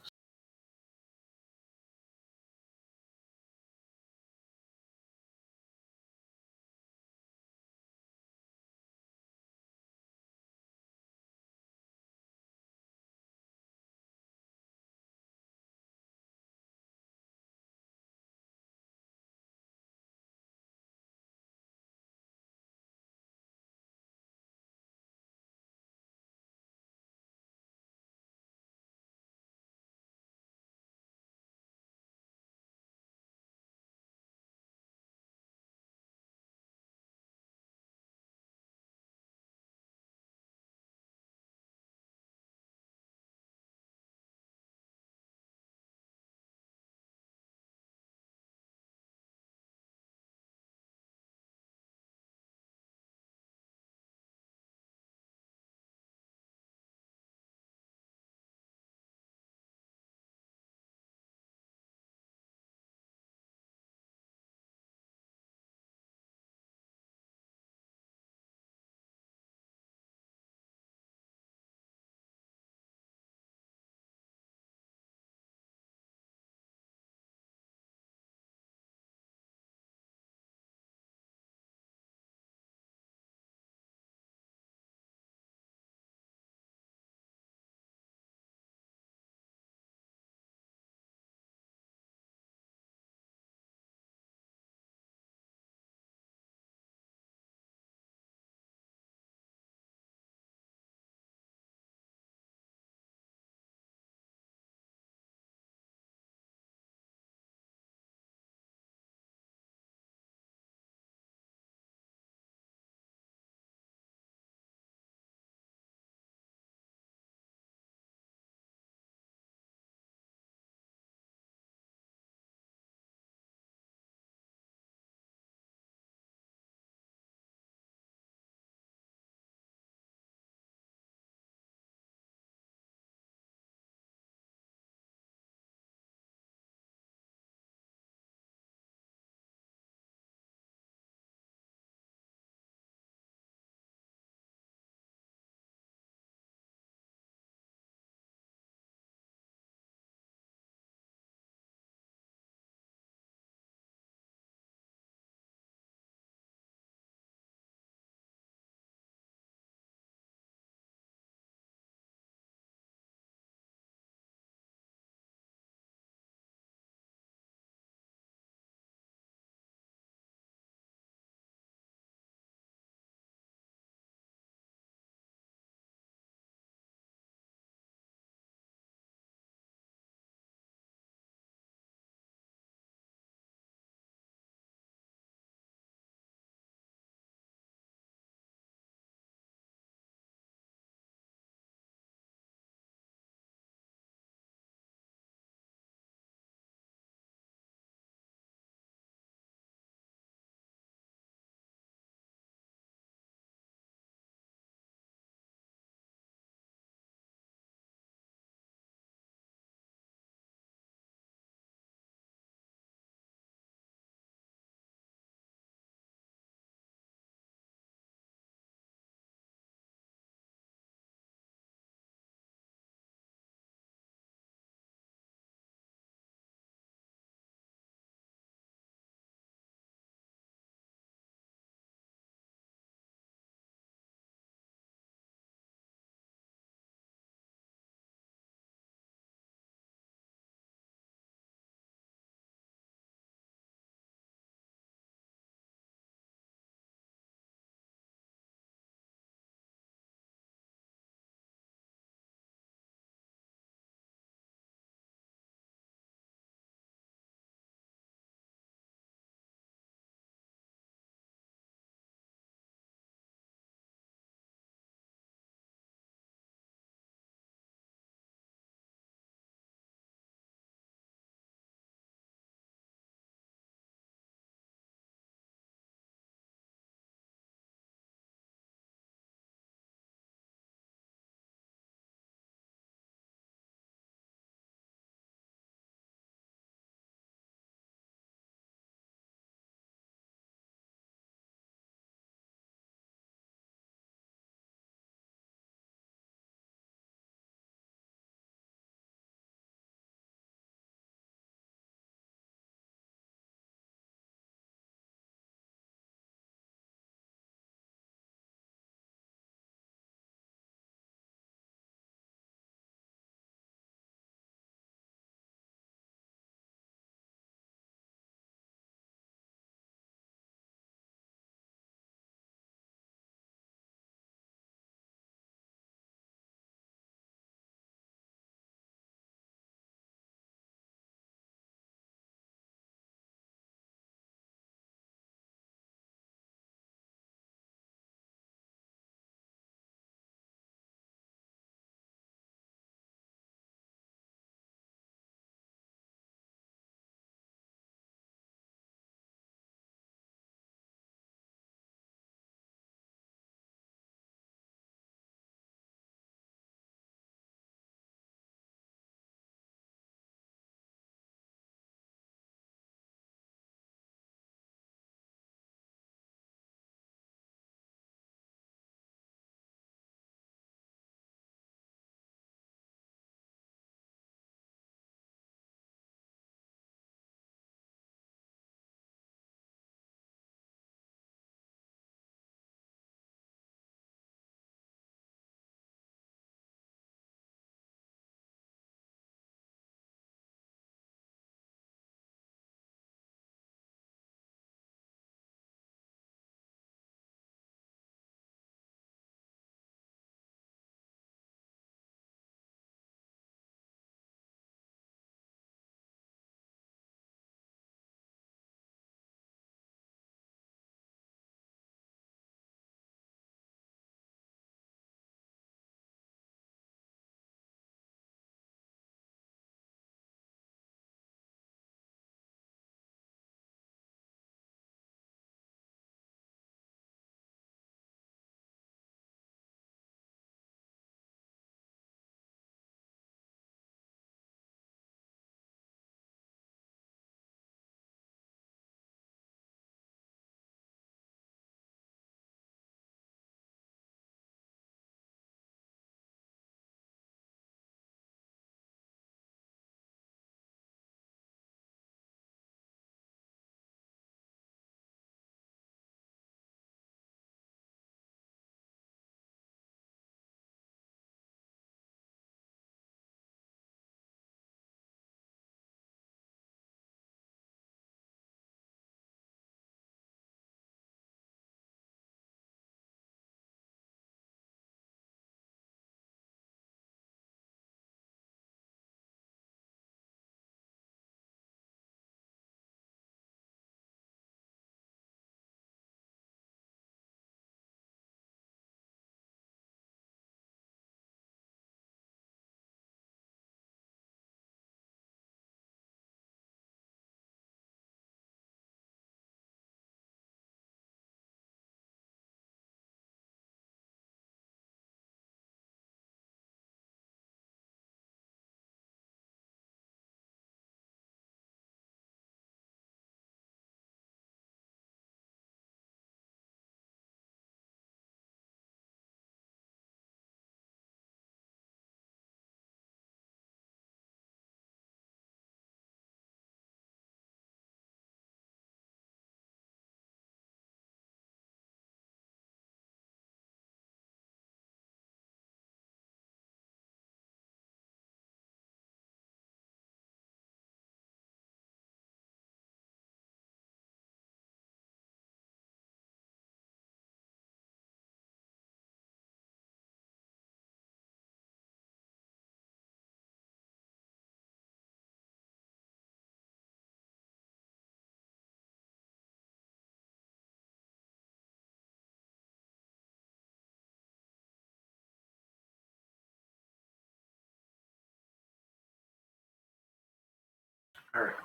Speaker 1: All right.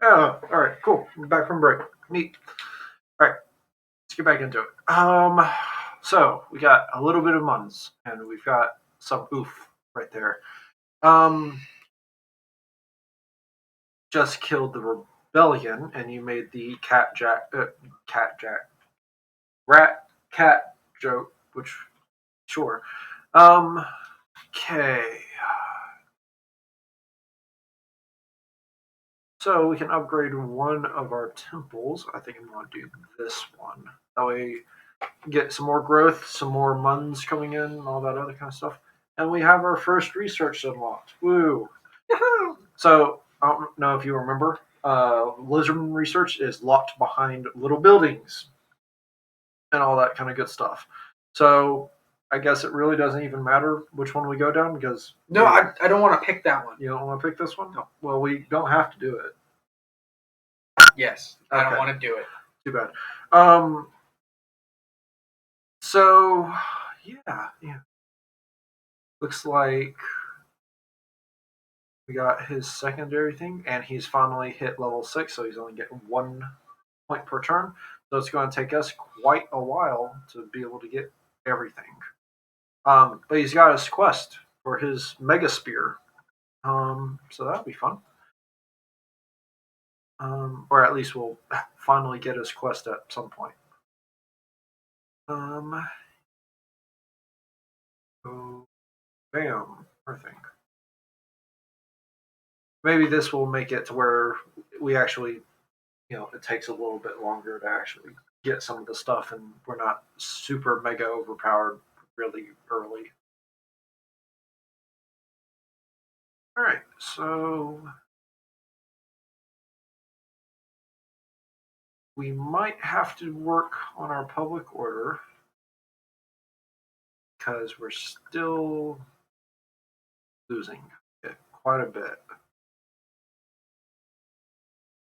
Speaker 1: Oh, all right. Cool. We're back from break. Neat. All right. Let's get back into it. So we got a little bit of muns, and we've got some oof right there. Just killed the rebellion, and you made the rat cat joke, which sure. Okay. So we can upgrade one of our temples. I think I'm going to do this one. That way, get some more growth, some more muns coming in, and all that other kind of stuff. And we have our first research unlocked. Woo! So I don't know if you remember, lizardman research is locked behind little buildings and all that kind of good stuff. So I guess it really doesn't even matter which one we go down because
Speaker 2: No, I don't want to pick that one.
Speaker 1: you don't want to pick this one.
Speaker 2: No.
Speaker 1: Well, we don't have to do it.
Speaker 2: Yes, I don't
Speaker 1: Okay.
Speaker 2: want to do it.
Speaker 1: Too bad. So yeah. Looks like we got his secondary thing, and he's finally hit level 6, so he's only getting 1 point per turn. So it's going to take us quite a while to be able to get everything. But he's got his quest for his Mega Spear. So that'll be fun. Or at least we'll finally get his quest at some point. So, bam, I think. Maybe this will make it to where we actually, it takes a little bit longer to actually get some of the stuff, and we're not super mega overpowered really early. All right, so we might have to work on our public order because we're still losing it quite a bit.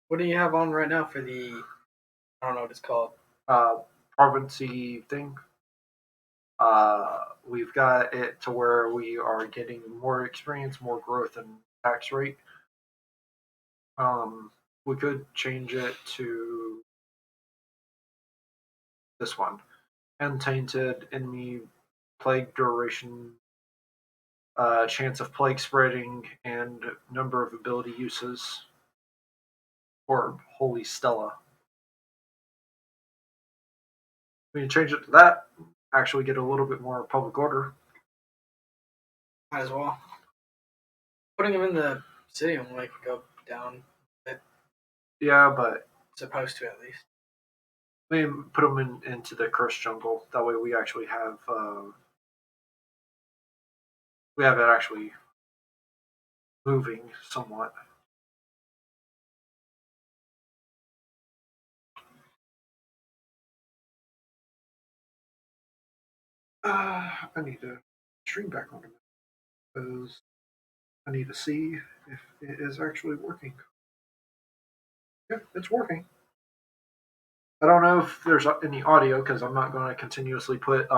Speaker 2: What do you have on right now for the? I don't know what it's called.
Speaker 1: Provincy thing. We've got it to where we are getting more experience, more growth, and tax rate. We could change it to this one: untainted enemy, plague duration, chance of plague spreading, and number of ability uses, or Holy Stella. We can change it to that. Actually, get a little bit more public order.
Speaker 2: Might as well. Putting him in the city will make it go down.
Speaker 1: Yeah, but
Speaker 2: Supposed to at least.
Speaker 1: we put them into the cursed jungle. That way, we actually have it actually moving somewhat. I need to stream back on it because I need to see if it is actually working. Yeah, it's working. I don't know if there's any audio because I'm not going to continuously put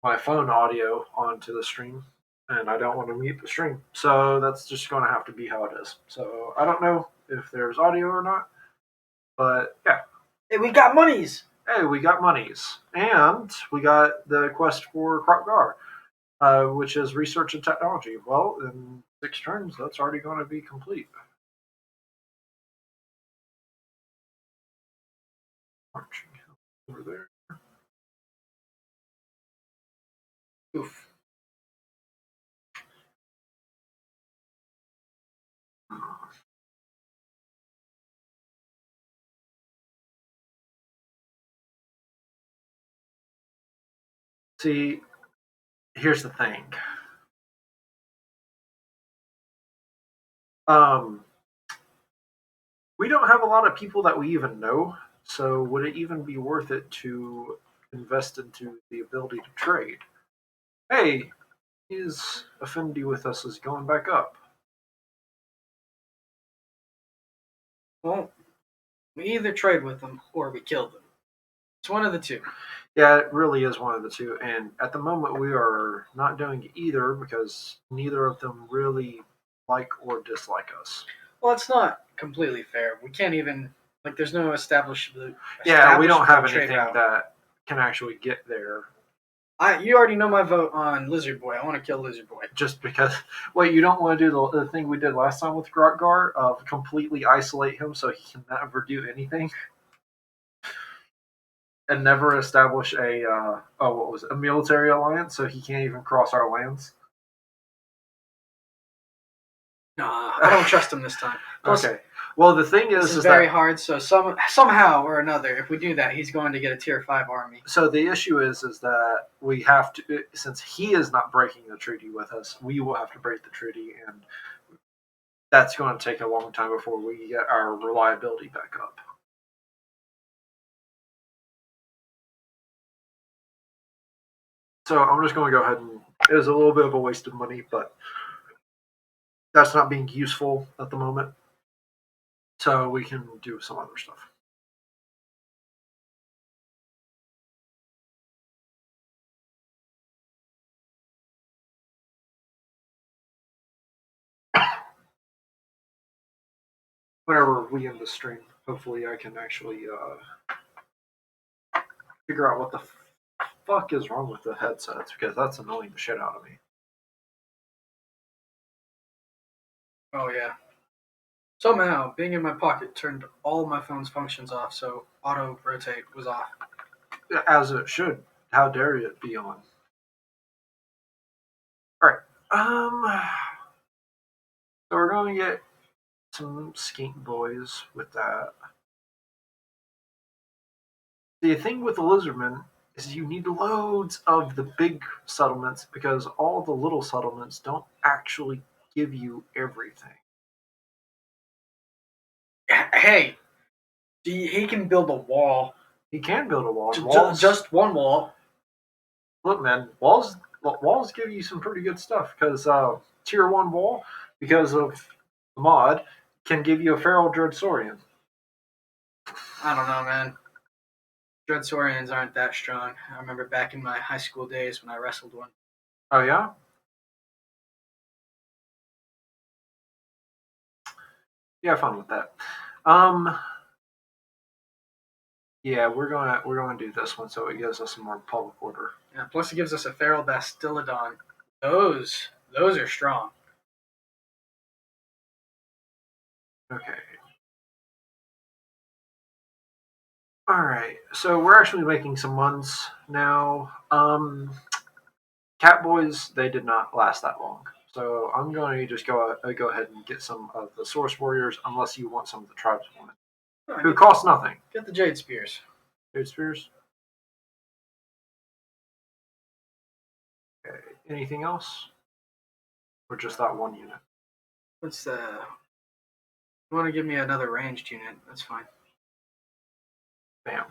Speaker 1: my phone audio onto the stream, and I don't want to mute the stream. So that's just going to have to be how it is. So I don't know if there's audio or not, but yeah.
Speaker 2: Hey, we got monies.
Speaker 1: Hey, we got monies, and we got the quest for Krokgar, which is research and technology. Well, in 6 turns, that's already going to be complete. Marching over there. Oof. See, here's the thing. We don't have a lot of people that we even know, so would it even be worth it to invest into the ability to trade? Hey, his affinity with us is going back up.
Speaker 2: Well, we either trade with them or we kill them. It's one of the two.
Speaker 1: Yeah, it really is one of the two, and at the moment we are not doing either because neither of them really like or dislike us.
Speaker 2: Well, it's not completely fair. We can't even there's no establishable.
Speaker 1: Yeah, we don't have
Speaker 2: establishable trade
Speaker 1: anything
Speaker 2: route.
Speaker 1: that can actually get there.
Speaker 2: You already know my vote on Lizard Boy. I want to kill Lizard Boy.
Speaker 1: Just because, wait, you don't want to do the thing we did last time with Grotgar of completely isolate him so he can never do anything, and never establish a military alliance so he can't even cross our lands.
Speaker 2: Nah, I don't trust him this time. Plus,
Speaker 1: Okay. Well, the thing
Speaker 2: this is very hard. So somehow or another, if we do that, he's going to get a tier 5 army.
Speaker 1: So the issue is that we have to, since he is not breaking the treaty with us, we will have to break the treaty, and that's going to take a long time before we get our reliability back up. So I'm just going to go ahead and, it is a little bit of a waste of money, but that's not being useful at the moment. So we can do some other stuff. Whenever we end the stream, hopefully I can actually figure out what the fuck is wrong with the headsets, because that's annoying the shit out of me.
Speaker 2: Oh yeah. Somehow, being in my pocket turned all my phone's functions off, so auto rotate was off.
Speaker 1: As it should. How dare it be on? Alright. So we're going to get some skink boys with that. The thing with the lizardmen is you need loads of the big settlements because all the little settlements don't actually give you everything.
Speaker 2: Hey, he can build a wall.
Speaker 1: He can build a wall.
Speaker 2: Just one wall.
Speaker 1: Look, man, walls give you some pretty good stuff because tier 1 wall, because of the mod, can give you a feral Dreadsaurian.
Speaker 2: I don't know, man. Dreadsaurians aren't that strong. I remember back in my high school days when I wrestled one.
Speaker 1: Oh yeah? Yeah, fun with that. Yeah, we're gonna do this one so it gives us some more public order.
Speaker 2: Yeah, plus it gives us a feral Bastillodon. Those are strong.
Speaker 1: Okay. Alright, so we're actually making some ones now. Catboys, they did not last that long. So I'm going to just go ahead and get some of the Source Warriors, unless you want some of the Tribeswomen, who cost nothing.
Speaker 2: Get the Jade Spears.
Speaker 1: Jade Spears? Okay, anything else? Or just that one unit?
Speaker 2: What's you want to give me another ranged unit? That's fine.
Speaker 1: Bam.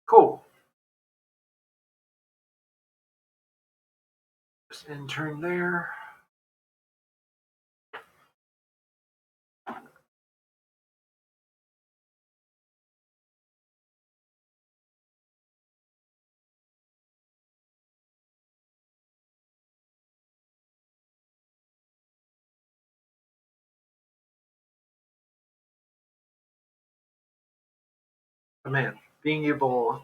Speaker 1: Cool. Just intern there. But man, being able,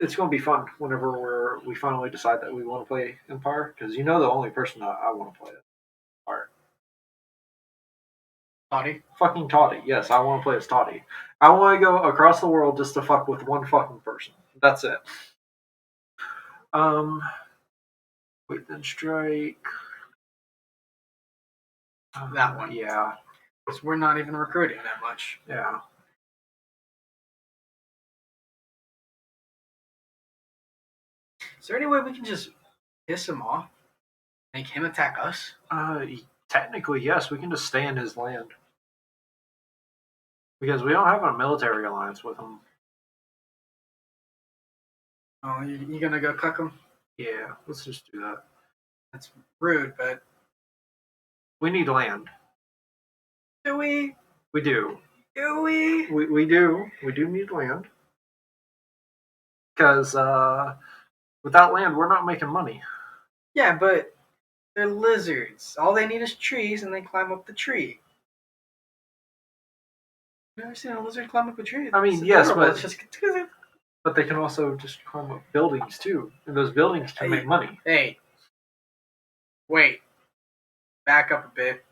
Speaker 1: it's going to be fun whenever we finally decide that we want to play Empire, because you know the only person that I want to play Empire.
Speaker 2: Toddy?
Speaker 1: Fucking Toddy. Yes, I want to play as Toddy. I want to go across the world just to fuck with one fucking person. That's it. Wait, then strike.
Speaker 2: That one.
Speaker 1: Yeah.
Speaker 2: Because we're not even recruiting that much.
Speaker 1: Yeah.
Speaker 2: Is there any way we can just piss him off? Make him attack us?
Speaker 1: Technically, yes. We can just stay in his land. Because we don't have a military alliance with him.
Speaker 2: Oh, you gonna go cuck him?
Speaker 1: Yeah, let's just do that.
Speaker 2: That's rude, but...
Speaker 1: We need land.
Speaker 2: Do we?
Speaker 1: We do.
Speaker 2: Do we?
Speaker 1: We do. We do need land. Because without land, we're not making money.
Speaker 2: Yeah, but They're lizards. All they need is trees, and they climb up the tree. You ever seen a lizard climb up a tree?
Speaker 1: I mean,
Speaker 2: It's
Speaker 1: yes,
Speaker 2: adorable.
Speaker 1: but
Speaker 2: It's just...
Speaker 1: but they can also just climb up buildings too, and those buildings can make money.
Speaker 2: Hey, wait. Back up a bit.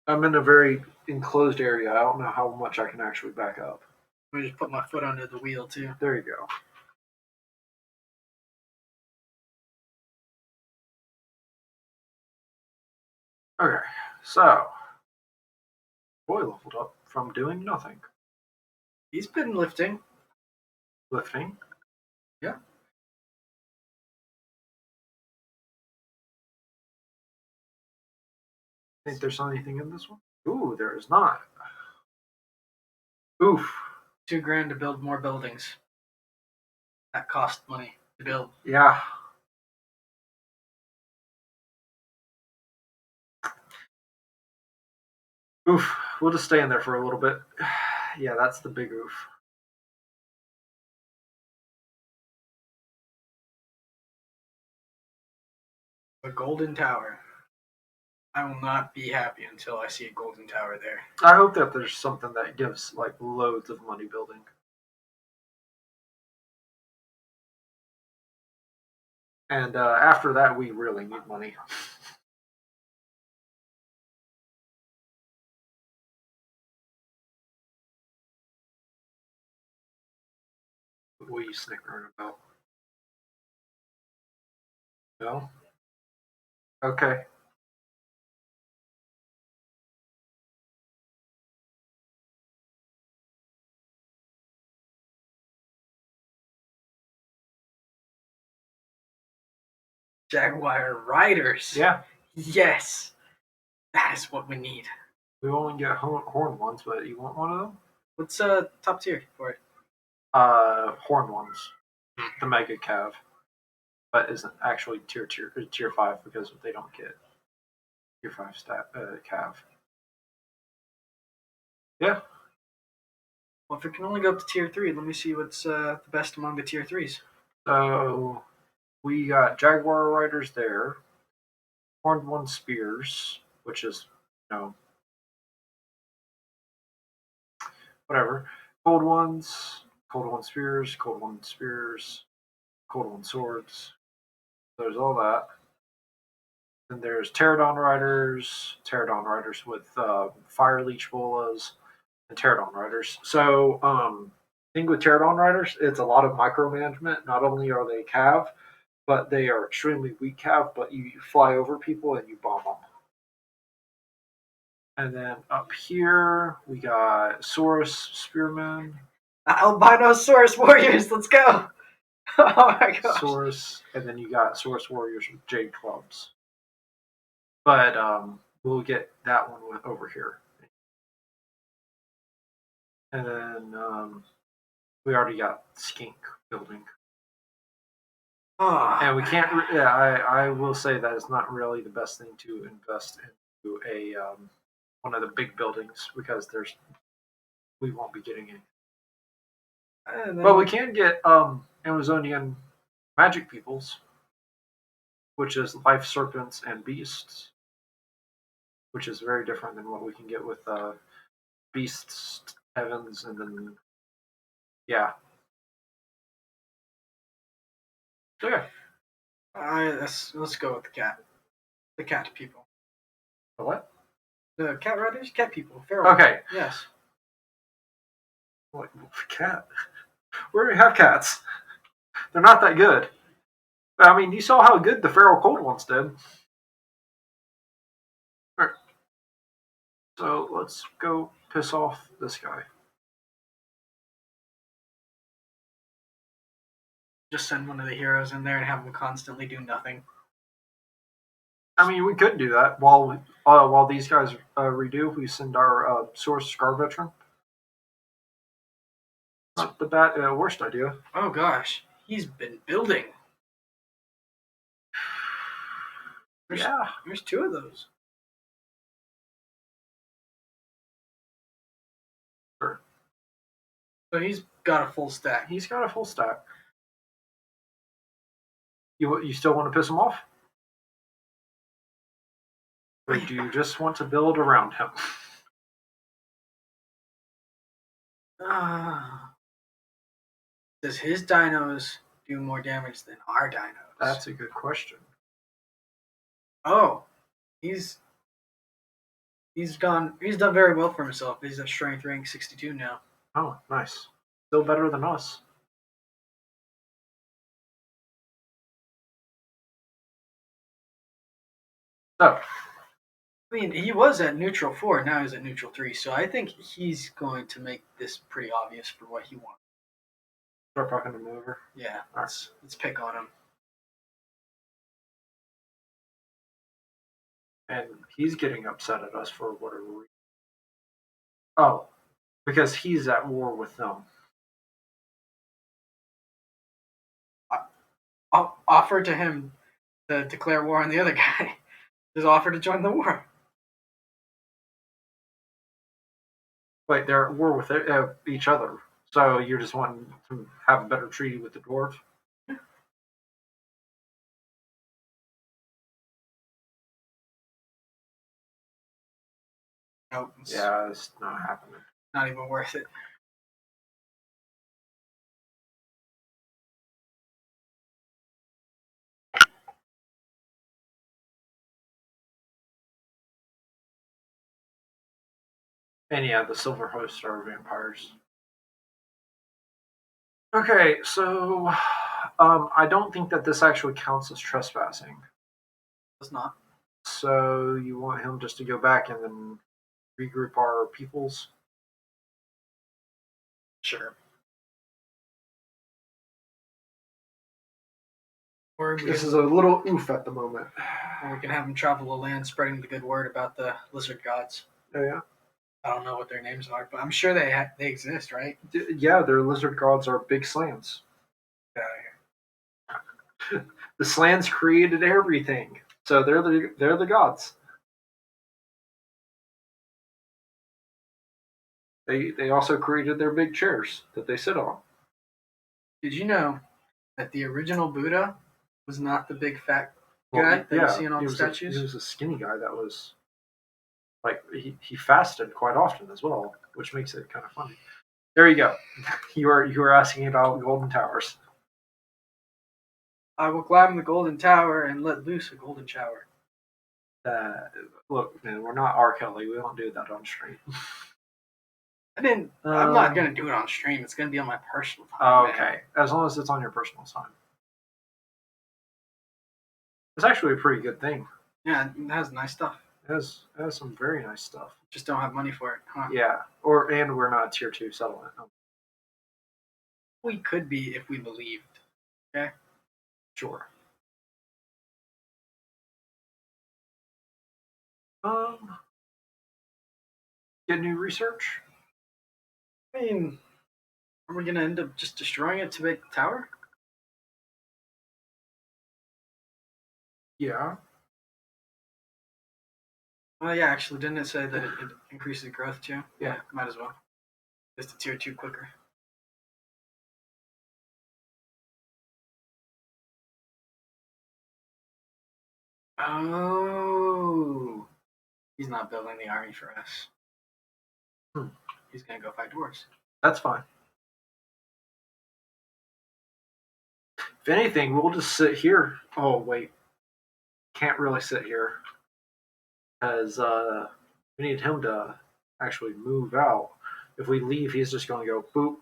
Speaker 1: I'm in a very enclosed area. I don't know how much I can actually back up.
Speaker 2: Let me just put my foot under the wheel, too.
Speaker 1: There you go. Okay, so boy leveled up from doing nothing.
Speaker 2: He's been lifting.
Speaker 1: Lifting.
Speaker 2: Yeah.
Speaker 1: Think there's anything in this one? Ooh, there is not. Oof.
Speaker 2: $2,000 to build more buildings. That cost money to build.
Speaker 1: Yeah. Oof. We'll just stay in there for a little bit. Yeah, that's the big oof.
Speaker 2: A golden tower. I will not be happy until I see a golden tower there.
Speaker 1: I hope that there's something that gives like loads of money building. And after that, we really need money. What are you snickering about? No? Okay.
Speaker 2: Jaguar riders.
Speaker 1: Yeah.
Speaker 2: Yes. That is what we need.
Speaker 1: We only get horn ones, but you want one of them?
Speaker 2: What's top tier for it?
Speaker 1: Horn ones. The Mega Cav. But isn't actually tier 5 because they don't get tier 5 stat Cav. Yeah.
Speaker 2: Well, if it can only go up to tier 3, let me see what's the best among the tier 3s.
Speaker 1: So we got Jaguar Riders there. Horned one spears, which is, whatever. Cold one spears, cold one spears, cold one swords. There's all that. Then there's Pterodon Riders with Fire Leech Bolas, and Pterodon Riders. So, thing with Pterodon Riders, it's a lot of micromanagement. Not only are they cav, but they are extremely weak cav, but you fly over people and you bomb them. And then up here, we got Saurus Spearmen.
Speaker 2: Albinosaurus warriors, let's go! Oh my gosh.
Speaker 1: Saurus, and then you got Saurus Warriors with Jade Clubs. But we'll get that one over here. And then we already got Skink building.
Speaker 2: Oh,
Speaker 1: And we can't. I will say that it's not really the best thing to invest into a one of the big buildings because we won't be getting any. But we can get Amazonian magic peoples, which is life serpents and beasts, which is very different than what we can get with beasts, heavens, and then yeah. So yeah.
Speaker 2: Let's go with the cat. The cat people.
Speaker 1: The what?
Speaker 2: The cat riders? Cat people. Feral.
Speaker 1: Okay.
Speaker 2: Yes.
Speaker 1: What cat? Where do we have cats? They're not that good. I mean, you saw how good the feral cold ones did. Alright. So let's go piss off this guy.
Speaker 2: Just send one of the heroes in there and have them constantly do nothing.
Speaker 1: I mean, we could do that while these guys redo. We send our Source Scar Veteran. Not the worst idea.
Speaker 2: Oh gosh, he's been building. There's 2 of those.
Speaker 1: Sure.
Speaker 2: So he's got a full stack.
Speaker 1: He's got a full stack. You still want to piss him off? Or do you just want to build around him?
Speaker 2: Does his dinos do more damage than our dinos?
Speaker 1: That's a good question.
Speaker 2: Oh, he's done very well for himself. He's at strength rank 62 now.
Speaker 1: Oh, nice. Still better than us. So,
Speaker 2: I mean, he was at neutral 4, now he's at neutral 3, so I think he's going to make this pretty obvious for what he wants.
Speaker 1: start talking him over.
Speaker 2: Yeah, let's pick on him.
Speaker 1: And he's getting upset at us for whatever reason. Oh, because he's at war with them.
Speaker 2: I'll offer to him to declare war on the other guy. Just offer to join the war.
Speaker 1: Wait, they're at war with each other. So you're just wanting to have a better treaty with the dwarves?
Speaker 2: Nope.
Speaker 1: Yeah, it's not happening.
Speaker 2: Not even worth it.
Speaker 1: And yeah, the Silver Host are vampires. Okay, so I don't think that this actually counts as trespassing.
Speaker 2: It's not.
Speaker 1: So you want him just to go back and then regroup our peoples?
Speaker 2: Sure. Or
Speaker 1: This is a little oof at the moment.
Speaker 2: Or we can have him travel the land spreading the good word about the lizard gods.
Speaker 1: Oh, yeah?
Speaker 2: I don't know what their names are, but I'm sure they exist, right?
Speaker 1: Yeah, their lizard gods are big slants.
Speaker 2: Get out of here.
Speaker 1: The slants created everything, so they're the gods. They also created their big chairs that they sit on.
Speaker 2: Did you know that the original Buddha was not the big fat guy that you see in all the statues?
Speaker 1: He was a skinny guy that was like he fasted quite often as well, which makes it kind of funny. There you go. You were asking about golden towers.
Speaker 2: I will climb the golden tower and let loose a golden shower.
Speaker 1: Look, man, we're not R. Kelly. We don't do that on stream.
Speaker 2: I'm not gonna do it on stream. It's gonna be on my personal time.
Speaker 1: Okay, man. As long as it's on your personal time. It's actually a pretty good thing.
Speaker 2: Yeah, it has nice stuff.
Speaker 1: It has some very nice stuff.
Speaker 2: Just don't have money for it, huh?
Speaker 1: Yeah, and we're not a tier 2 settlement.
Speaker 2: We could be if we believed. Okay.
Speaker 1: Sure. Get new research.
Speaker 2: I mean, are we gonna end up just destroying it to make the tower?
Speaker 1: Yeah.
Speaker 2: Oh yeah, actually, didn't it say that it increases growth too?
Speaker 1: Yeah,
Speaker 2: might as well. Just a tier 2 quicker. Oh, he's not building the army for us. He's gonna go fight dwarves.
Speaker 1: That's fine. If anything, we'll just sit here. Oh wait, can't really sit here because we need him to actually move out. If we leave, he's just going to go boop.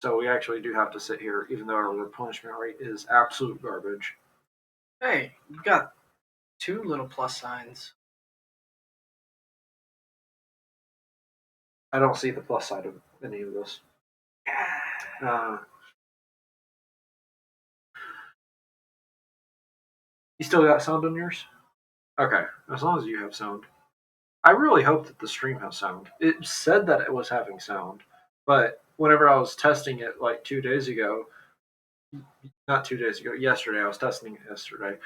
Speaker 1: So we actually do have to sit here, even though our replenishment rate is absolute garbage.
Speaker 2: Hey, you got 2 little plus signs.
Speaker 1: I don't see the plus side of any of this. You still got sound on yours? Okay, as long as you have sound. I really hope that the stream has sound. It said that it was having sound, but whenever I was testing it like 2 days ago, not 2 days ago, yesterday, I was testing it yesterday.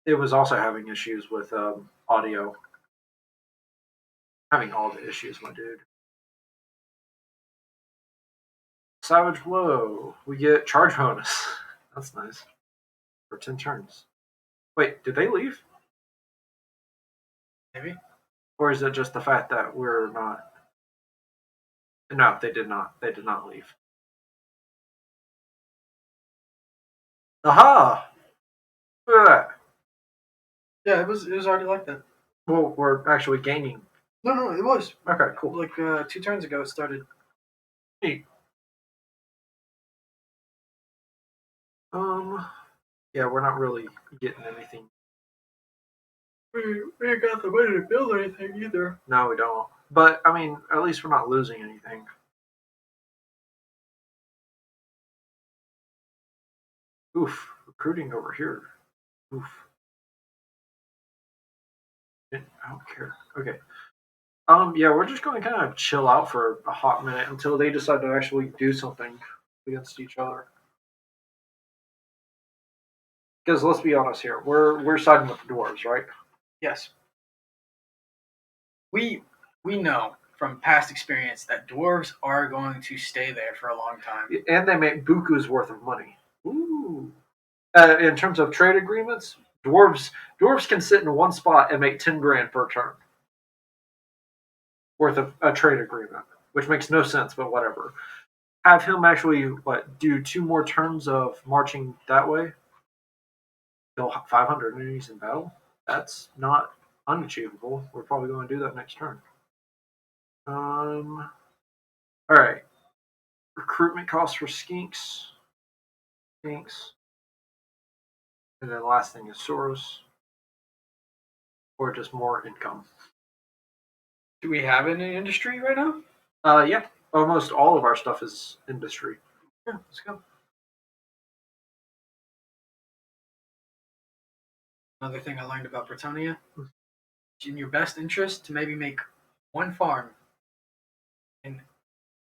Speaker 1: It was also having issues with audio. Having all the issues, my dude. Savage Blow. We get charge bonus. That's nice. For 10 turns. Wait, did they leave?
Speaker 2: Maybe.
Speaker 1: Or is it just the fact that we're not? No, they did not. They did not leave. Aha! Look at that.
Speaker 2: Yeah, it was already like that.
Speaker 1: Well, we're actually gaining.
Speaker 2: No, it was.
Speaker 1: Okay, cool.
Speaker 2: Like 2 turns ago it started.
Speaker 1: Neat. Yeah, we're not really getting anything.
Speaker 2: We ain't got the money to build anything either.
Speaker 1: No, we don't. But I mean, at least we're not losing anything. Oof, recruiting over here. Oof. I don't care. Okay. Yeah, we're just going to kind of chill out for a hot minute until they decide to actually do something against each other. Because let's be honest here, we're siding with the dwarves, right?
Speaker 2: Yes. We know from past experience that dwarves are going to stay there for a long time.
Speaker 1: And they make buku's worth of money. Ooh. In terms of trade agreements, dwarves can sit in one spot and make 10 grand per turn worth of a trade agreement, which makes no sense, but whatever. Have him actually do 2 more turns of marching that way. Kill 500 enemies in battle. That's not unachievable. We're probably going to do that next turn. All right. Recruitment costs for skinks. And then the last thing is Soros. Or just more income.
Speaker 2: Do we have any industry right now?
Speaker 1: Yeah. Almost all of our stuff is industry.
Speaker 2: Yeah, let's go. Another thing I learned about Bretonia, it's in your best interest to maybe make 1 farm in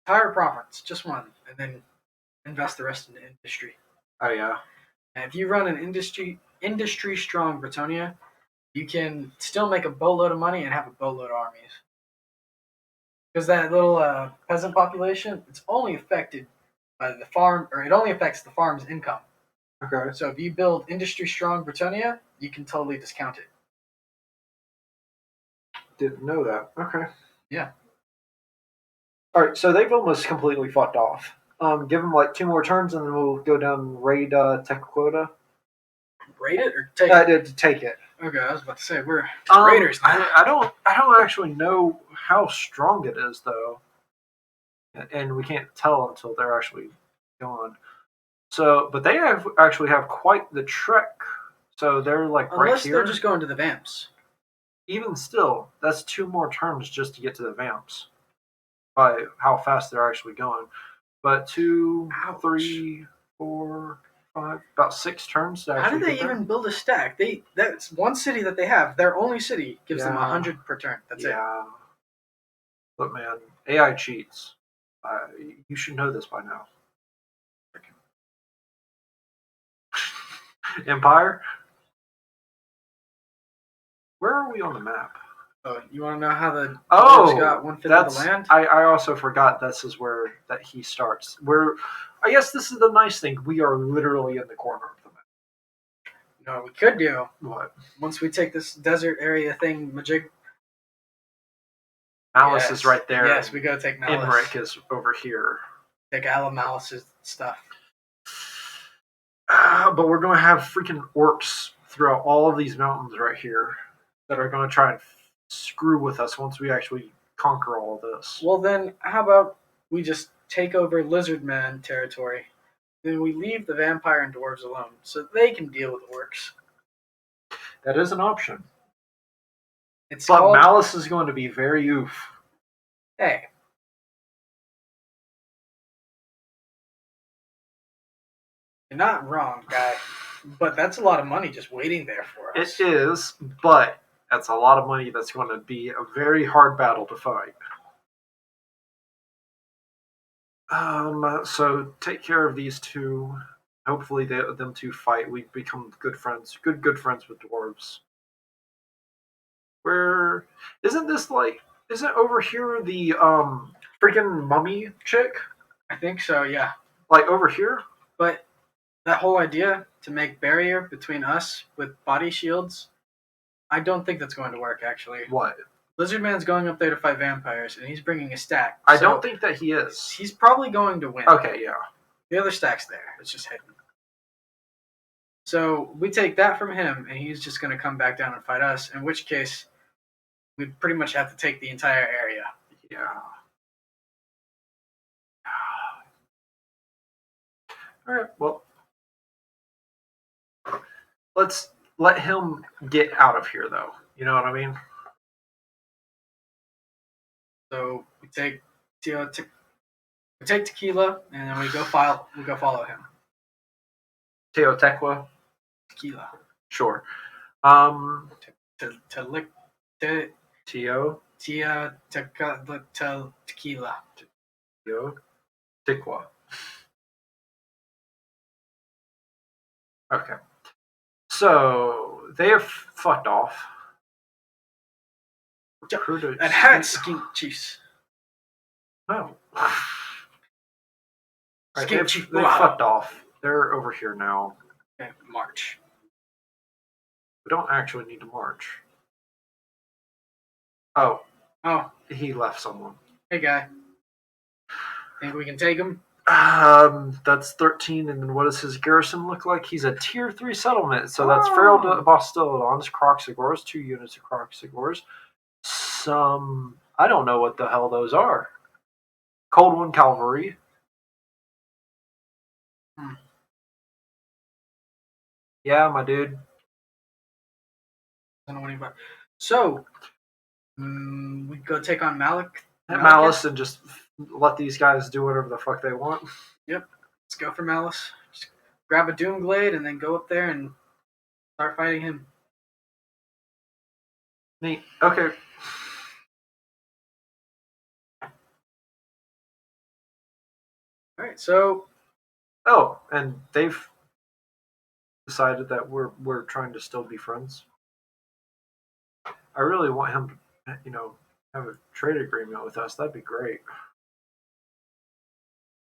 Speaker 2: entire province, just 1, and then invest the rest in the industry.
Speaker 1: Oh yeah.
Speaker 2: And if you run an industry strong Bretonia, you can still make a boatload of money and have a boatload of armies. Because that little peasant population, it's only affected by the farm, or it only affects the farm's income.
Speaker 1: Okay.
Speaker 2: So if you build industry strong Bretonia, you can totally discount it.
Speaker 1: Didn't know that. Okay.
Speaker 2: Yeah.
Speaker 1: All right. So they've almost completely fucked off. Give them like 2 more turns, and then we'll go down and raid Tech Quota.
Speaker 2: Raid it or take it?
Speaker 1: To take it.
Speaker 2: Okay, I was about to say we're
Speaker 1: raiders now. I don't actually know how strong it is though, and we can't tell until they're actually gone. So, but they actually have quite the trek. So they're like
Speaker 2: Unless
Speaker 1: right here.
Speaker 2: they're just going to the vamps.
Speaker 1: Even still, that's 2 more turns just to get to the vamps. By how fast they're actually going, but 2,
Speaker 2: Ouch.
Speaker 1: 3, 4, 5, about 6 turns. To
Speaker 2: How did they
Speaker 1: get there.
Speaker 2: even build a stack? That's one city that they have. Their only city gives them 100 per turn. That's it.
Speaker 1: Yeah. But man, AI cheats. You should know this by now. Empire? Where are we on the map?
Speaker 2: Oh, you want to know how the
Speaker 1: Oh,
Speaker 2: dwarves got 1/5 of the land?
Speaker 1: I also forgot this is where that he starts. I guess this is the nice thing. We are literally in the corner of the map.
Speaker 2: No, what we could do.
Speaker 1: What?
Speaker 2: Once we take this desert area thing, Majig.
Speaker 1: Malice is right there.
Speaker 2: Yes, we gotta take Malice.
Speaker 1: Imric is over here.
Speaker 2: Take all of Malice's stuff.
Speaker 1: But we're going to have freaking orcs throughout all of these mountains right here that are going to try and screw with us once we actually conquer all of this.
Speaker 2: Well, then, how about we just take over Lizardman territory? Then we leave the vampire and dwarves alone so they can deal with orcs.
Speaker 1: That is an option.
Speaker 2: But
Speaker 1: Malice is going to be very oof.
Speaker 2: Hey. You're not wrong, guy. But that's a lot of money just waiting there for us.
Speaker 1: It is, but that's a lot of money that's going to be a very hard battle to fight. So take care of these 2. Hopefully them 2 fight. We become good friends. Good friends with dwarves. Where isn't over here the freaking mummy chick?
Speaker 2: I think so, yeah.
Speaker 1: Like over here?
Speaker 2: But that whole idea to make barrier between us with body shields, I don't think that's going to work. Actually,
Speaker 1: What?
Speaker 2: Lizard Man's going up there to fight vampires, and he's bringing a stack.
Speaker 1: I
Speaker 2: so
Speaker 1: don't think that he is.
Speaker 2: he's probably going to win.
Speaker 1: Okay, yeah.
Speaker 2: The other stack's there. It's just hidden. So we take that from him, and he's just going to come back down and fight us. In which case, we pretty much have to take the entire area.
Speaker 1: Yeah. All right. Well, let's let him get out of here, though. You know what I mean?
Speaker 2: So we take tequila, and then we go follow him.
Speaker 1: Teotihuacan.
Speaker 2: Tequila.
Speaker 1: Sure.
Speaker 2: Tequila.
Speaker 1: Teo.
Speaker 2: Tequila.
Speaker 1: Teotihuacan. Okay. So they have fucked off.
Speaker 2: And had skink chiefs.
Speaker 1: No. Right,
Speaker 2: Skink chief.
Speaker 1: they fucked off. They're over here now.
Speaker 2: Okay, march.
Speaker 1: We don't actually need to march. Oh,
Speaker 2: Oh,
Speaker 1: he left someone.
Speaker 2: hey guy. Think we can take him?
Speaker 1: That's 13, and then what does his garrison look like? He's a tier 3 settlement, so that's Feral Bostilodons, Croxigors, 2 units of Croxigors. I don't know what the hell those are. Cold One Cavalry. Yeah, my dude.
Speaker 2: I don't know anybody. So, we go take on Malik.
Speaker 1: Malice and just let these guys do whatever the fuck they want.
Speaker 2: Yep. Let's go for Malice. Just grab a Doomglade and then go up there and start fighting him.
Speaker 1: Neat. Okay.
Speaker 2: Alright, so.
Speaker 1: Oh, and they've decided that we're trying to still be friends. I really want him to, have a trade agreement with us. That'd be great.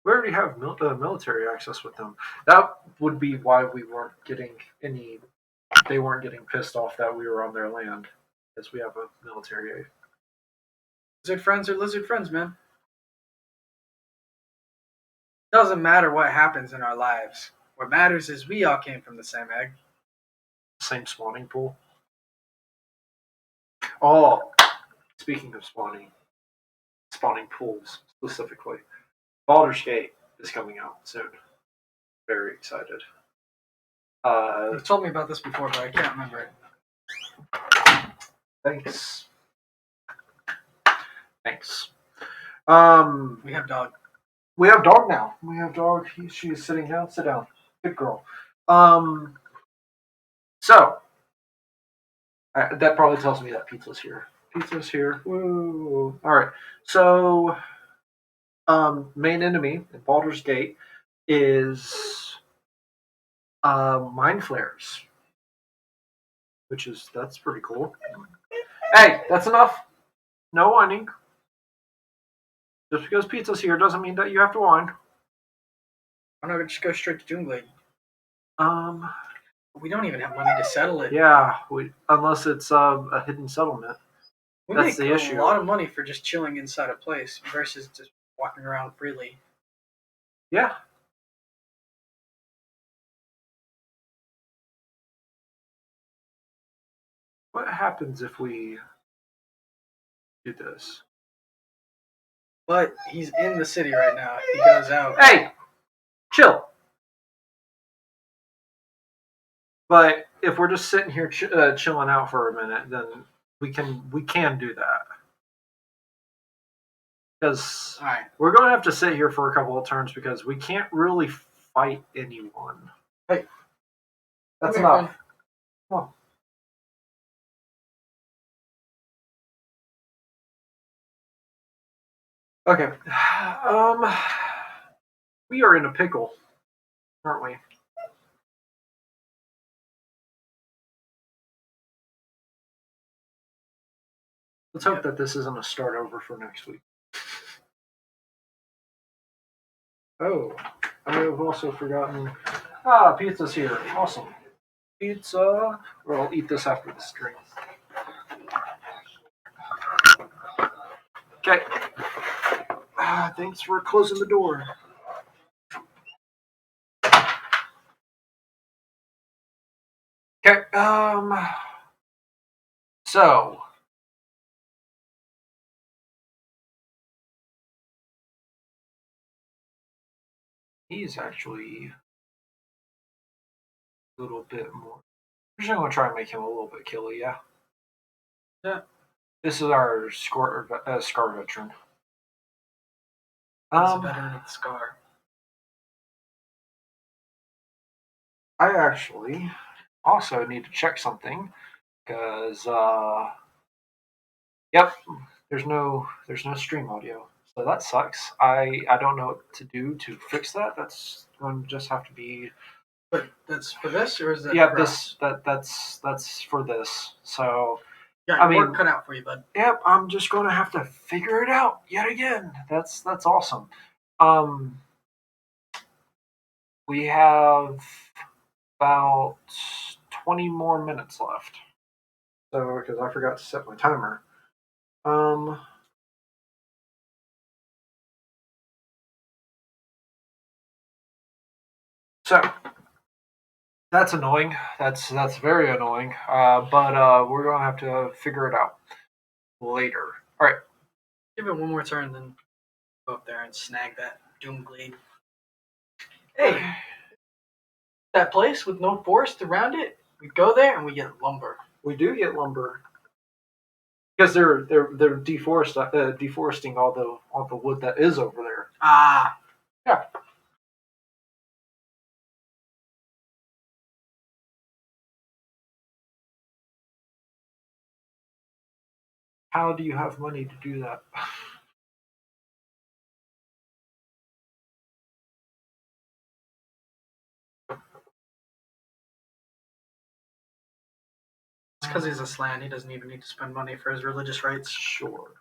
Speaker 1: We already have military access with them. That would be why we weren't getting any. They weren't getting pissed off that we were on their land, because we have a military aid.
Speaker 2: Lizard friends are lizard friends, man. Doesn't matter what happens in our lives. What matters is we all came from the same egg.
Speaker 1: Same spawning pool. Oh, speaking of spawning pools specifically, Baldur's Gate is coming out soon. Very excited.
Speaker 2: You've told me about this before, but I can't remember it.
Speaker 1: Thanks.
Speaker 2: We have dog.
Speaker 1: We have dog now. We have dog. She's sitting down. Sit down. Good girl. So that probably tells me that pizza's here. Pizza's here. Woo. All right. So, main enemy in Baldur's Gate is mind flares, that's pretty cool. Hey, that's enough. No whining. Just because pizza's here doesn't mean that you have to whine.
Speaker 2: Why not just go straight to Doomglade? We don't even have money to settle it.
Speaker 1: Yeah, unless it's a hidden settlement.
Speaker 2: That's the issue. A lot of money for just chilling inside a place versus just walking around freely.
Speaker 1: Yeah. What happens if we do this?
Speaker 2: But he's in the city right now. He goes out.
Speaker 1: Hey! Chill. But if we're just sitting here chilling out for a minute, then we can do that. Because we're going to have to sit here for a couple of turns because we can't really fight anyone. Hey, that's enough. Come on. Okay. We are in a pickle, aren't we? Let's hope that this isn't a start over for next week. Oh, I have also forgotten Ah, pizza's here. Awesome. Pizza. Or I'll eat this after the stream. Okay. Thanks for closing the door. Okay. So. He's actually a little bit more. I'm just gonna try and make him a little bit killy, yeah.
Speaker 2: Yeah.
Speaker 1: This is our scar veteran.
Speaker 2: He's a veteran of the scar.
Speaker 1: I actually also need to check something because yep, there's no stream audio, so that sucks. I don't know what to do to fix that. That's going to just have to be.
Speaker 2: But that's for this, or is that?
Speaker 1: Yeah,
Speaker 2: for
Speaker 1: this that's for this. So
Speaker 2: yeah,
Speaker 1: I mean,
Speaker 2: work cut out for you, bud.
Speaker 1: Yep, I'm just going to have to figure it out yet again. That's awesome. We have about 20 more minutes left. So, because I forgot to set my timer. So that's annoying. That's very annoying. But we're gonna have to figure it out later. All right.
Speaker 2: Give it one more turn, then go up there and snag that Doomblade. Hey, that place with no forest around it. We go there and we get lumber.
Speaker 1: We do get lumber because they're deforesting all the wood that is over there.
Speaker 2: Ah.
Speaker 1: Yeah. How do you have money to do that?
Speaker 2: It's because he's a slan. He doesn't even need to spend money for his religious rights.
Speaker 1: Sure.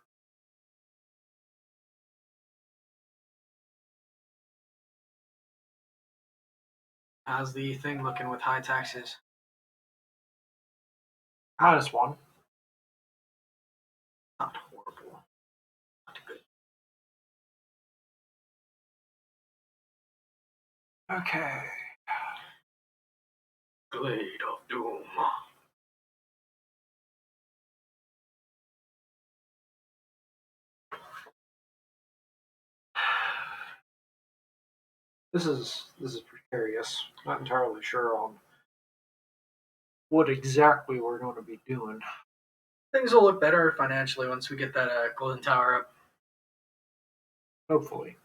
Speaker 2: How's the thing looking with high taxes?
Speaker 1: -1.
Speaker 2: Not horrible. Not good.
Speaker 1: Okay.
Speaker 2: Blade of Doom.
Speaker 1: This is precarious. Not entirely sure on what exactly we're going to be doing.
Speaker 2: Things will look better financially once we get that golden tower up.
Speaker 1: Hopefully.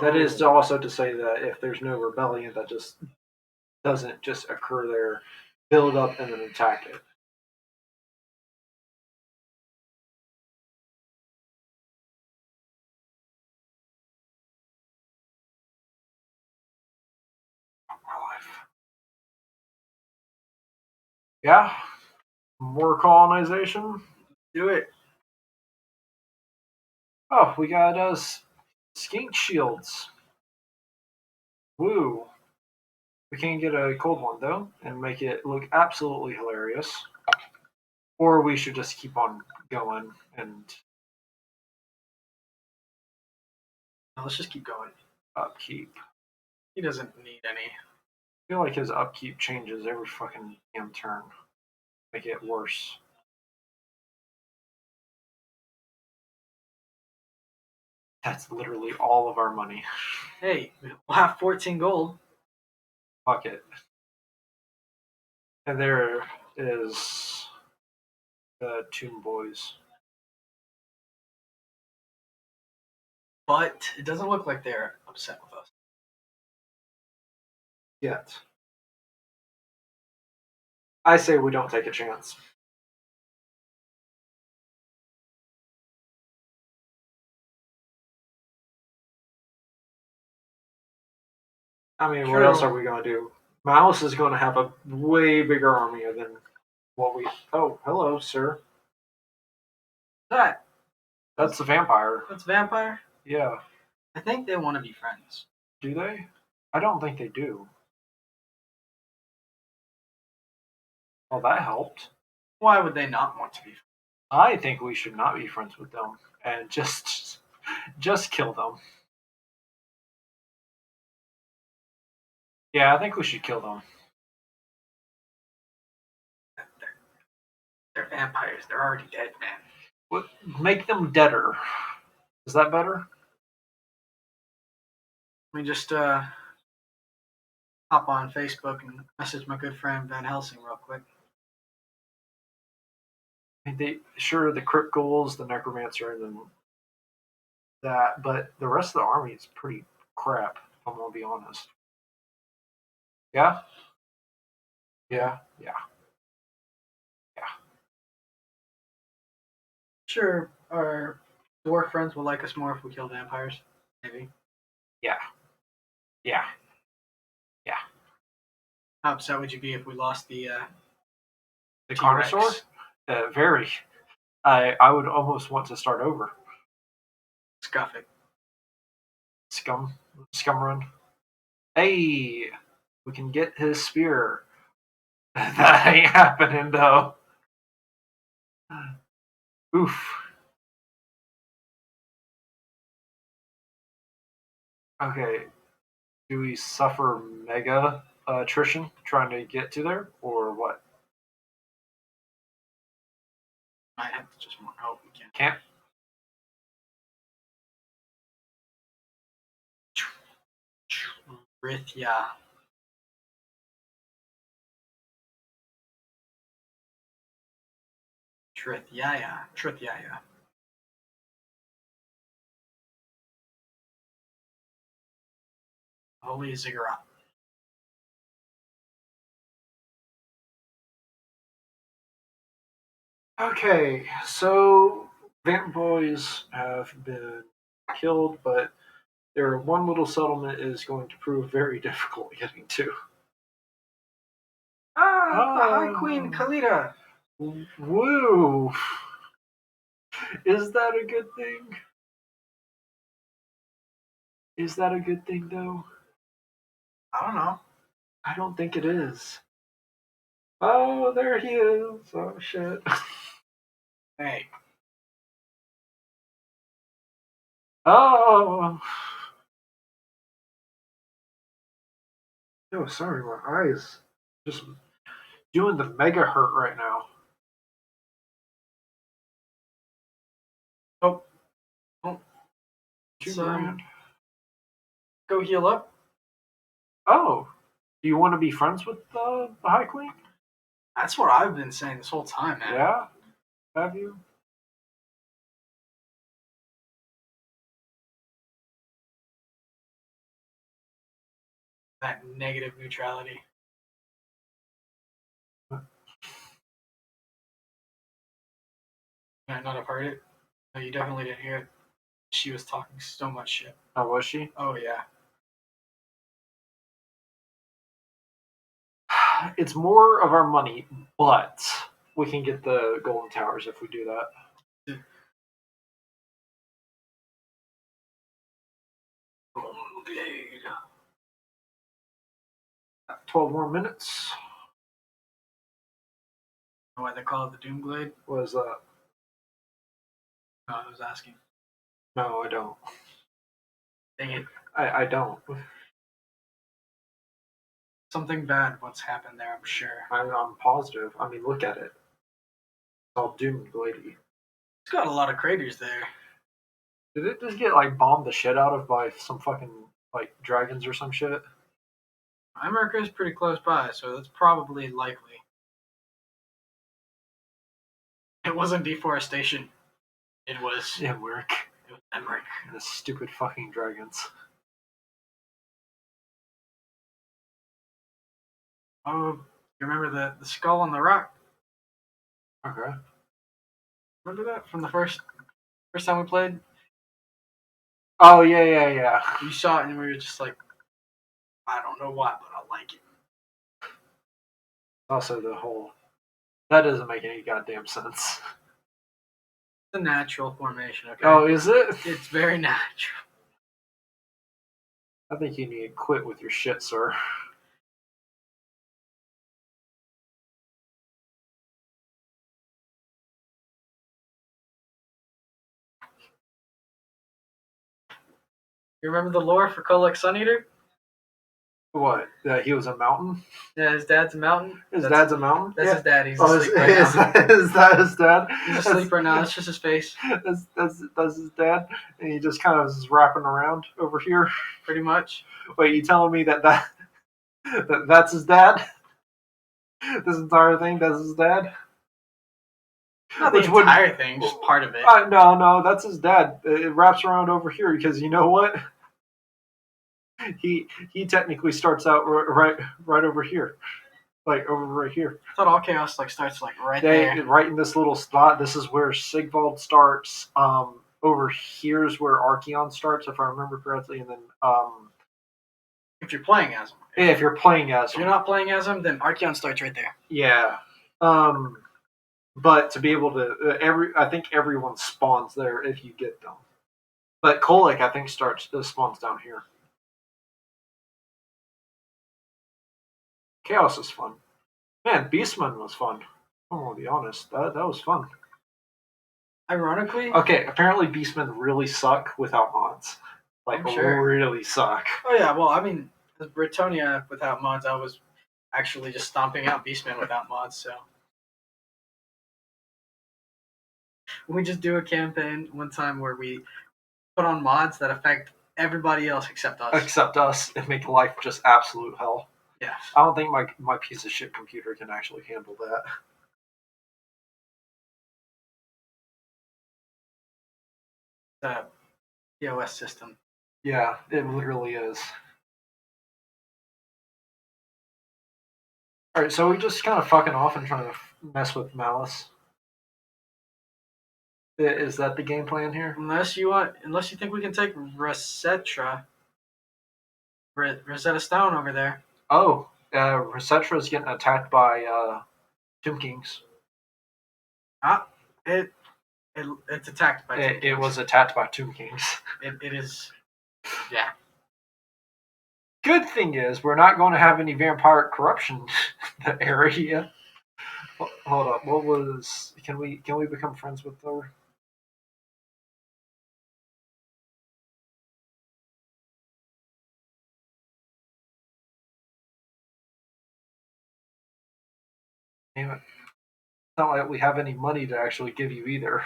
Speaker 1: That is also to say that if there's no rebellion that just doesn't just occur there, build up and then attack it. My life. Yeah. More colonization.
Speaker 2: Do it.
Speaker 1: Oh, we got us skink shields. Woo. We can get a cold one though and make it look absolutely hilarious. Or we should just keep on going and
Speaker 2: Let's just keep going.
Speaker 1: upkeep.
Speaker 2: He doesn't need any.
Speaker 1: I feel like his upkeep changes every fucking damn turn. Make it worse. That's literally all of our money.
Speaker 2: Hey, we'll have 14 gold.
Speaker 1: Fuck it. And there is the Tomb Boys.
Speaker 2: But it doesn't look like they're upset with us.
Speaker 1: Yet. I say we don't take a chance. I mean, what else are we going to do? Mouse is going to have a way bigger army than what we. Oh, hello, sir.
Speaker 2: That?
Speaker 1: That's a vampire.
Speaker 2: That's vampire?
Speaker 1: Yeah.
Speaker 2: I think they want to be friends.
Speaker 1: Do they? I don't think they do. Well, that helped.
Speaker 2: Why would they not want to be friends?
Speaker 1: I think we should not be friends with them and just kill them. Yeah, I think we should kill them.
Speaker 2: They're vampires. They're already dead, man.
Speaker 1: Make them deader. Is that better?
Speaker 2: Let me just hop on Facebook and message my good friend Van Helsing real quick.
Speaker 1: Sure, the Crypt Ghouls, the Necromancer, and then that, but the rest of the army is pretty crap, if I'm gonna be honest. Yeah? Yeah, yeah.
Speaker 2: Sure, our dwarf friends will like us more if we kill vampires. Maybe.
Speaker 1: Yeah. Yeah.
Speaker 2: How upset would you be if we lost the
Speaker 1: Carnosaur?
Speaker 2: T-Rex?
Speaker 1: Very. I would almost want to start over.
Speaker 2: Scuff it.
Speaker 1: Scum run. Hey, we can get his spear. That ain't happening though. Oof. Okay. Do we suffer mega attrition trying to get to there, or what?
Speaker 2: Might have to just more help. We can.
Speaker 1: Can't.
Speaker 2: Rithya. Trithya. Holy Ziggurat.
Speaker 1: Okay, so Vamp Boys have been killed, but their one little settlement is going to prove very difficult getting to.
Speaker 2: The High Queen Kalita.
Speaker 1: Woo! Is that a good thing? Is that a good thing, though?
Speaker 2: I don't know.
Speaker 1: I don't think it is. Oh, there he is. Oh, shit.
Speaker 2: Hey.
Speaker 1: Oh! Oh, sorry, my eyes just doing the mega hurt right now.
Speaker 2: Oh.
Speaker 1: $2
Speaker 2: So,
Speaker 1: grand.
Speaker 2: go heal up.
Speaker 1: Oh, do you want to be friends with the High Queen?
Speaker 2: That's what I've been saying this whole time, man.
Speaker 1: Yeah? Have you?
Speaker 2: That negative neutrality. Might not have heard it. No, you definitely didn't hear it. She was talking so much shit.
Speaker 1: Oh, was she?
Speaker 2: Oh, yeah.
Speaker 1: It's more of our money, but we can get the Golden Towers if we do that. 12 more minutes.
Speaker 2: Know why they call it the Doomglade?
Speaker 1: What is that?
Speaker 2: No, I was asking.
Speaker 1: No, I don't.
Speaker 2: Dang it.
Speaker 1: I don't.
Speaker 2: Something bad what's happened there, I'm sure.
Speaker 1: I'm positive. I mean, look at it. It's all Doomglady.
Speaker 2: It's got a lot of craters there.
Speaker 1: Did it just get like bombed the shit out of by some fucking like dragons or some shit?
Speaker 2: America is pretty close by, so that's probably likely. It wasn't deforestation. It was
Speaker 1: Emmerich.
Speaker 2: It was Emmerich.
Speaker 1: The stupid fucking dragons.
Speaker 2: Oh, you remember the skull on the rock?
Speaker 1: Okay.
Speaker 2: Remember that from the first time we played?
Speaker 1: Oh yeah.
Speaker 2: You saw it and we were just like, I don't know why, but I like it.
Speaker 1: Also, the whole that doesn't make any goddamn sense.
Speaker 2: It's a natural formation, okay?
Speaker 1: Oh, is it?
Speaker 2: It's very natural.
Speaker 1: I think you need to quit with your shit, sir.
Speaker 2: You remember the lore for Kolek Suneater?
Speaker 1: What? That he was a mountain?
Speaker 2: Yeah, his dad's a mountain.
Speaker 1: His dad's a mountain?
Speaker 2: That's
Speaker 1: Yeah.
Speaker 2: his dad. He's
Speaker 1: Oh,
Speaker 2: asleep right now.
Speaker 1: is that his dad?
Speaker 2: He's asleep right now. That's just his face.
Speaker 1: That's his dad, and he just kind of is wrapping around over here.
Speaker 2: Pretty much.
Speaker 1: Wait, you telling me that's his dad? This entire thing, that's his dad?
Speaker 2: Not the entire thing, just part of it.
Speaker 1: No, that's his dad. It wraps around over here because you know what? He technically starts out right over here, like over right here.
Speaker 2: I thought all chaos like starts like right there.
Speaker 1: Right in this little spot. This is where Sigvald starts. Over here's where Archeon starts, if I remember correctly, and then
Speaker 2: if you're playing as him.
Speaker 1: Yeah, if you're playing as him.
Speaker 2: If you're not playing as him, then Archeon starts right there.
Speaker 1: Yeah. But to be able to I think everyone spawns there if you get them. But Kolek, I think, spawns down here. Chaos is fun. Man, Beastman was fun. I'm gonna be honest. That was fun.
Speaker 2: Ironically.
Speaker 1: Okay, apparently Beastmen really suck without mods. Like, really suck.
Speaker 2: Oh yeah, well, I mean, Britannia without mods, I was actually just stomping out Beastmen without mods, so. We just do a campaign one time where we put on mods that affect everybody else except us.
Speaker 1: Except us, and make life just absolute hell.
Speaker 2: Yeah.
Speaker 1: I don't think my piece of shit computer can actually handle that.
Speaker 2: The POS system.
Speaker 1: Yeah, it literally is. Alright, so we just kind of fucking off and trying to mess with Malice. Is that the game plan here?
Speaker 2: Unless you think we can take Rosetta Stone over there.
Speaker 1: Oh, Rosetta is getting attacked by Tomb Kings.
Speaker 2: It's attacked by Tomb Kings.
Speaker 1: It was attacked by Tomb Kings.
Speaker 2: It is. Yeah.
Speaker 1: Good thing is, we're not going to have any vampire corruption in the area. Hold up, what was... Can we become friends with her? Damn it. It's not like we have any money to actually give you either.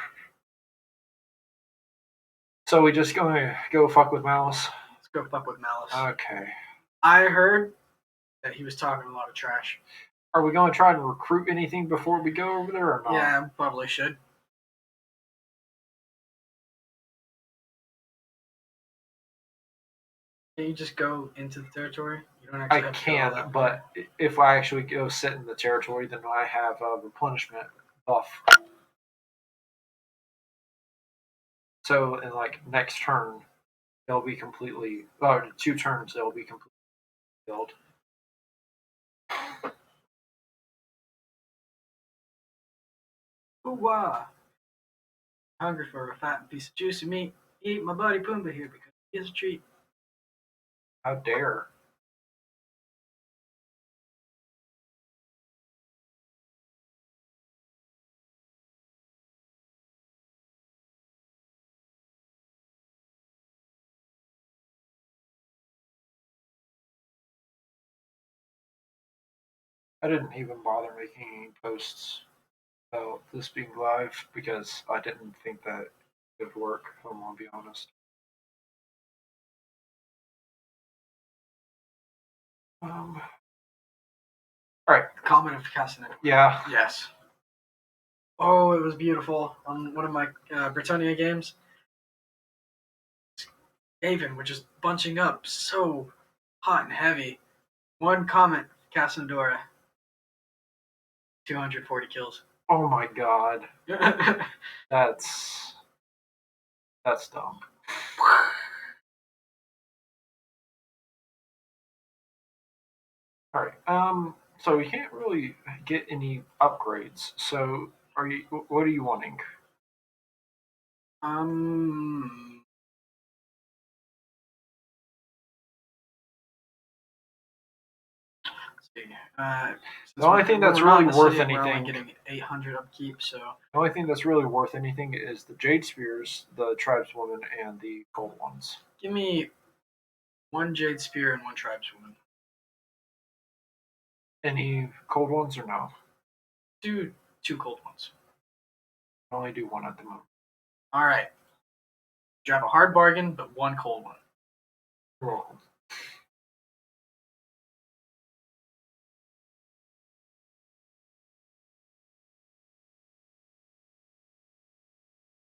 Speaker 1: So we just gonna go fuck with Malice?
Speaker 2: Let's go fuck with Malice.
Speaker 1: Okay.
Speaker 2: I heard that he was talking a lot of trash.
Speaker 1: Are we going to try and recruit anything before we go over there or not?
Speaker 2: Yeah, probably should. Can you just go into the territory? You don't actually
Speaker 1: I can, but if I actually go sit in the territory, then I have a replenishment buff. So in like next turn, they'll be completely... Oh, 2 turns, they'll be completely filled.
Speaker 2: Ooh-wah. Hungry for a fat piece of juicy meat. Eat my buddy Pumbaa here because he is a treat.
Speaker 1: How dare. I didn't even bother making any posts about this being live because I didn't think that it would work, if I'm gonna be honest. Alright.
Speaker 2: Comment of Cassidy.
Speaker 1: Yeah.
Speaker 2: Yes. Oh, it was beautiful on one of my Britannia games. Aidan, which is bunching up so hot and heavy. One comment, Cassandora. 240 kills.
Speaker 1: Oh my god. That's dumb. Alright, so we can't really get any upgrades, so what are you wanting? The only thing that's really worth
Speaker 2: we're only
Speaker 1: anything.
Speaker 2: getting 800 upkeep, so
Speaker 1: The only thing that's really worth anything is the Jade Spears, the Tribeswoman, and the Gold ones.
Speaker 2: give me one Jade Spear and one Tribeswoman.
Speaker 1: Any cold ones or no?
Speaker 2: Do 2 cold ones.
Speaker 1: I only do one at the moment.
Speaker 2: All right. You have a hard bargain, but 1 cold one.
Speaker 1: You're welcome.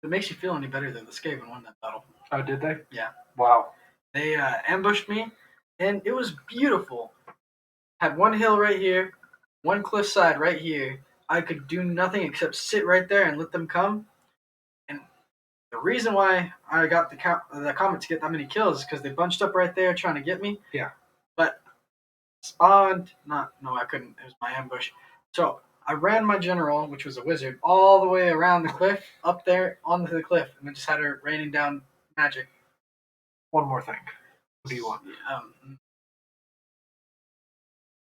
Speaker 2: If it makes you feel any better than the Skaven won that battle.
Speaker 1: Oh, did they?
Speaker 2: Yeah.
Speaker 1: Wow.
Speaker 2: They ambushed me, and it was beautiful. Had one hill right here, one cliffside right here. I could do nothing except sit right there and let them come. And the reason why I got the comment to get that many kills is because they bunched up right there trying to get me.
Speaker 1: Yeah.
Speaker 2: But spawned. No, I couldn't. It was my ambush. So I ran my general, which was a wizard, all the way around the cliff, up there onto the cliff, and then just had her raining down magic.
Speaker 1: One more thing. What do you want?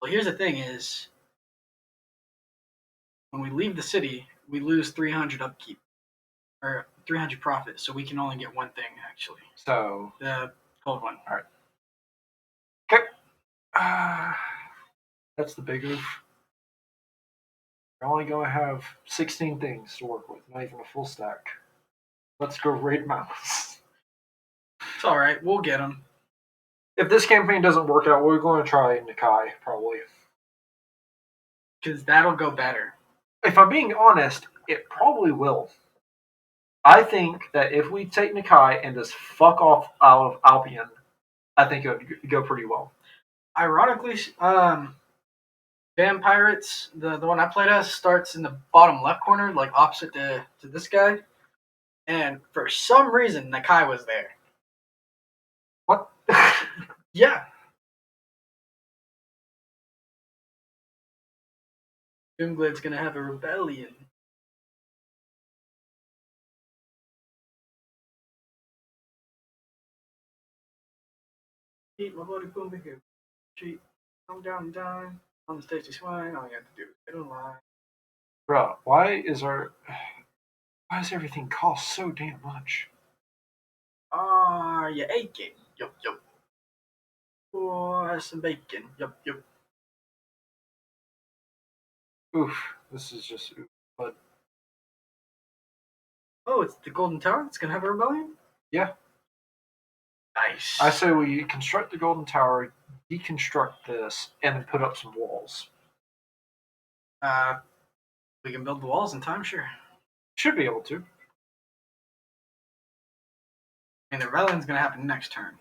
Speaker 2: Well, here's the thing: is when we leave the city, we lose 300 upkeep or 300 profit, so we can only get one thing actually.
Speaker 1: So
Speaker 2: The gold one.
Speaker 1: All right. Okay. That's the big oof. You're only going to have 16 things to work with, not even a full stack. Let's go raid mouse.
Speaker 2: It's all right. We'll get them.
Speaker 1: If this campaign doesn't work out, we're going to try Nikai, probably.
Speaker 2: Because that'll go better.
Speaker 1: If I'm being honest, it probably will. I think that if we take Nikai and just fuck off out of Albion, I think it would go pretty well.
Speaker 2: Ironically, Vampirates, the one I played as, starts in the bottom left corner, like opposite to this guy. And for some reason, Nakai was there.
Speaker 1: What?
Speaker 2: Yeah. Doomglade's gonna have a rebellion. Eat my bloody boom here. Cheat. Come down and dine. On the tasty swine. All you have to do is get in line.
Speaker 1: Bruh, why does everything cost so damn much?
Speaker 2: Are you aching? Yup. Oh, have some bacon. Yup.
Speaker 1: Oof, this is just oof. But
Speaker 2: Oh, it's the Golden Tower that's gonna have a rebellion?
Speaker 1: yeah.
Speaker 2: Nice.
Speaker 1: I say we construct the Golden Tower, deconstruct this, and then put up some walls.
Speaker 2: We can build the walls in time, sure.
Speaker 1: Should be able to.
Speaker 2: And the rebellion's gonna happen next turn.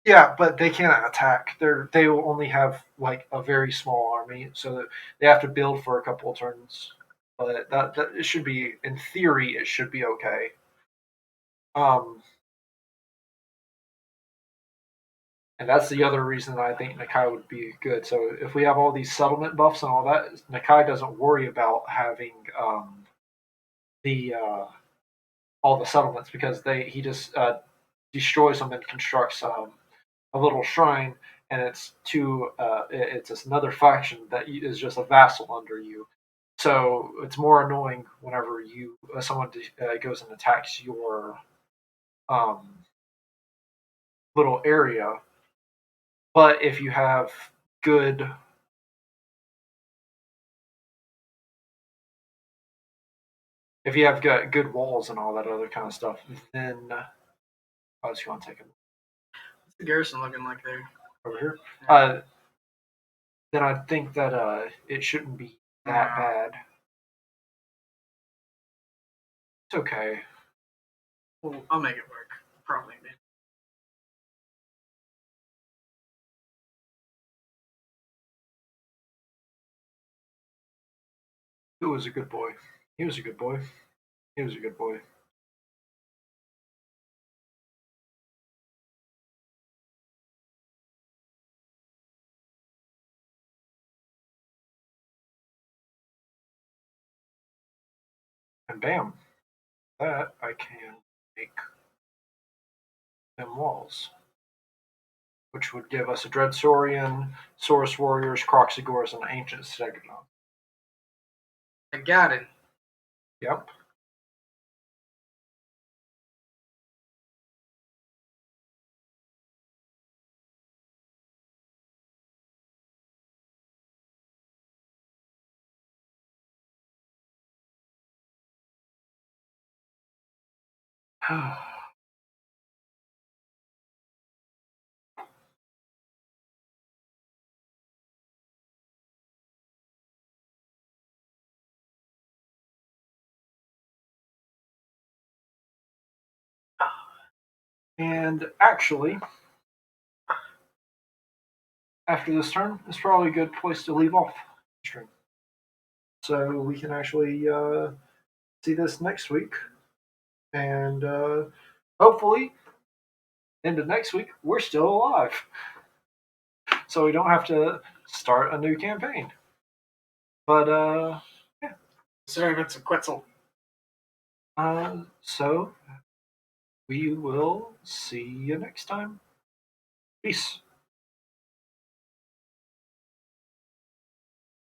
Speaker 1: Yeah, but they cannot attack. They will only have like a very small army, so they have to build for a couple of turns. But that it should be, in theory, it should be okay. And that's the other reason I think Nakai would be good. So if we have all these settlement buffs and all that, Nakai doesn't worry about having the all the settlements because he just destroys them and constructs a little shrine, and it's it's another faction that is just a vassal under you. So it's more annoying whenever someone goes and attacks your little area. But if you have good good walls and all that other kind of stuff, then I was going to take it
Speaker 2: What's the garrison looking like there?
Speaker 1: over here. Then I think that it shouldn't be that bad. It's okay.
Speaker 2: Well, I'll make it work. Probably.
Speaker 1: He was a good boy. He was a good boy. He was a good boy. And bam, that I can make them walls, which would give us a Dreadsaurian, Saurus Warriors, Croxigores, and Ancient Stegodon.
Speaker 2: I got it.
Speaker 1: Yep. And actually, after this turn, it's probably a good place to leave off the stream. So we can actually see this next week. And hopefully, into next week, we're still alive. So we don't have to start a new campaign. But, yeah.
Speaker 2: Sorry, it's a Quetzal.
Speaker 1: So we will see you next time. Peace.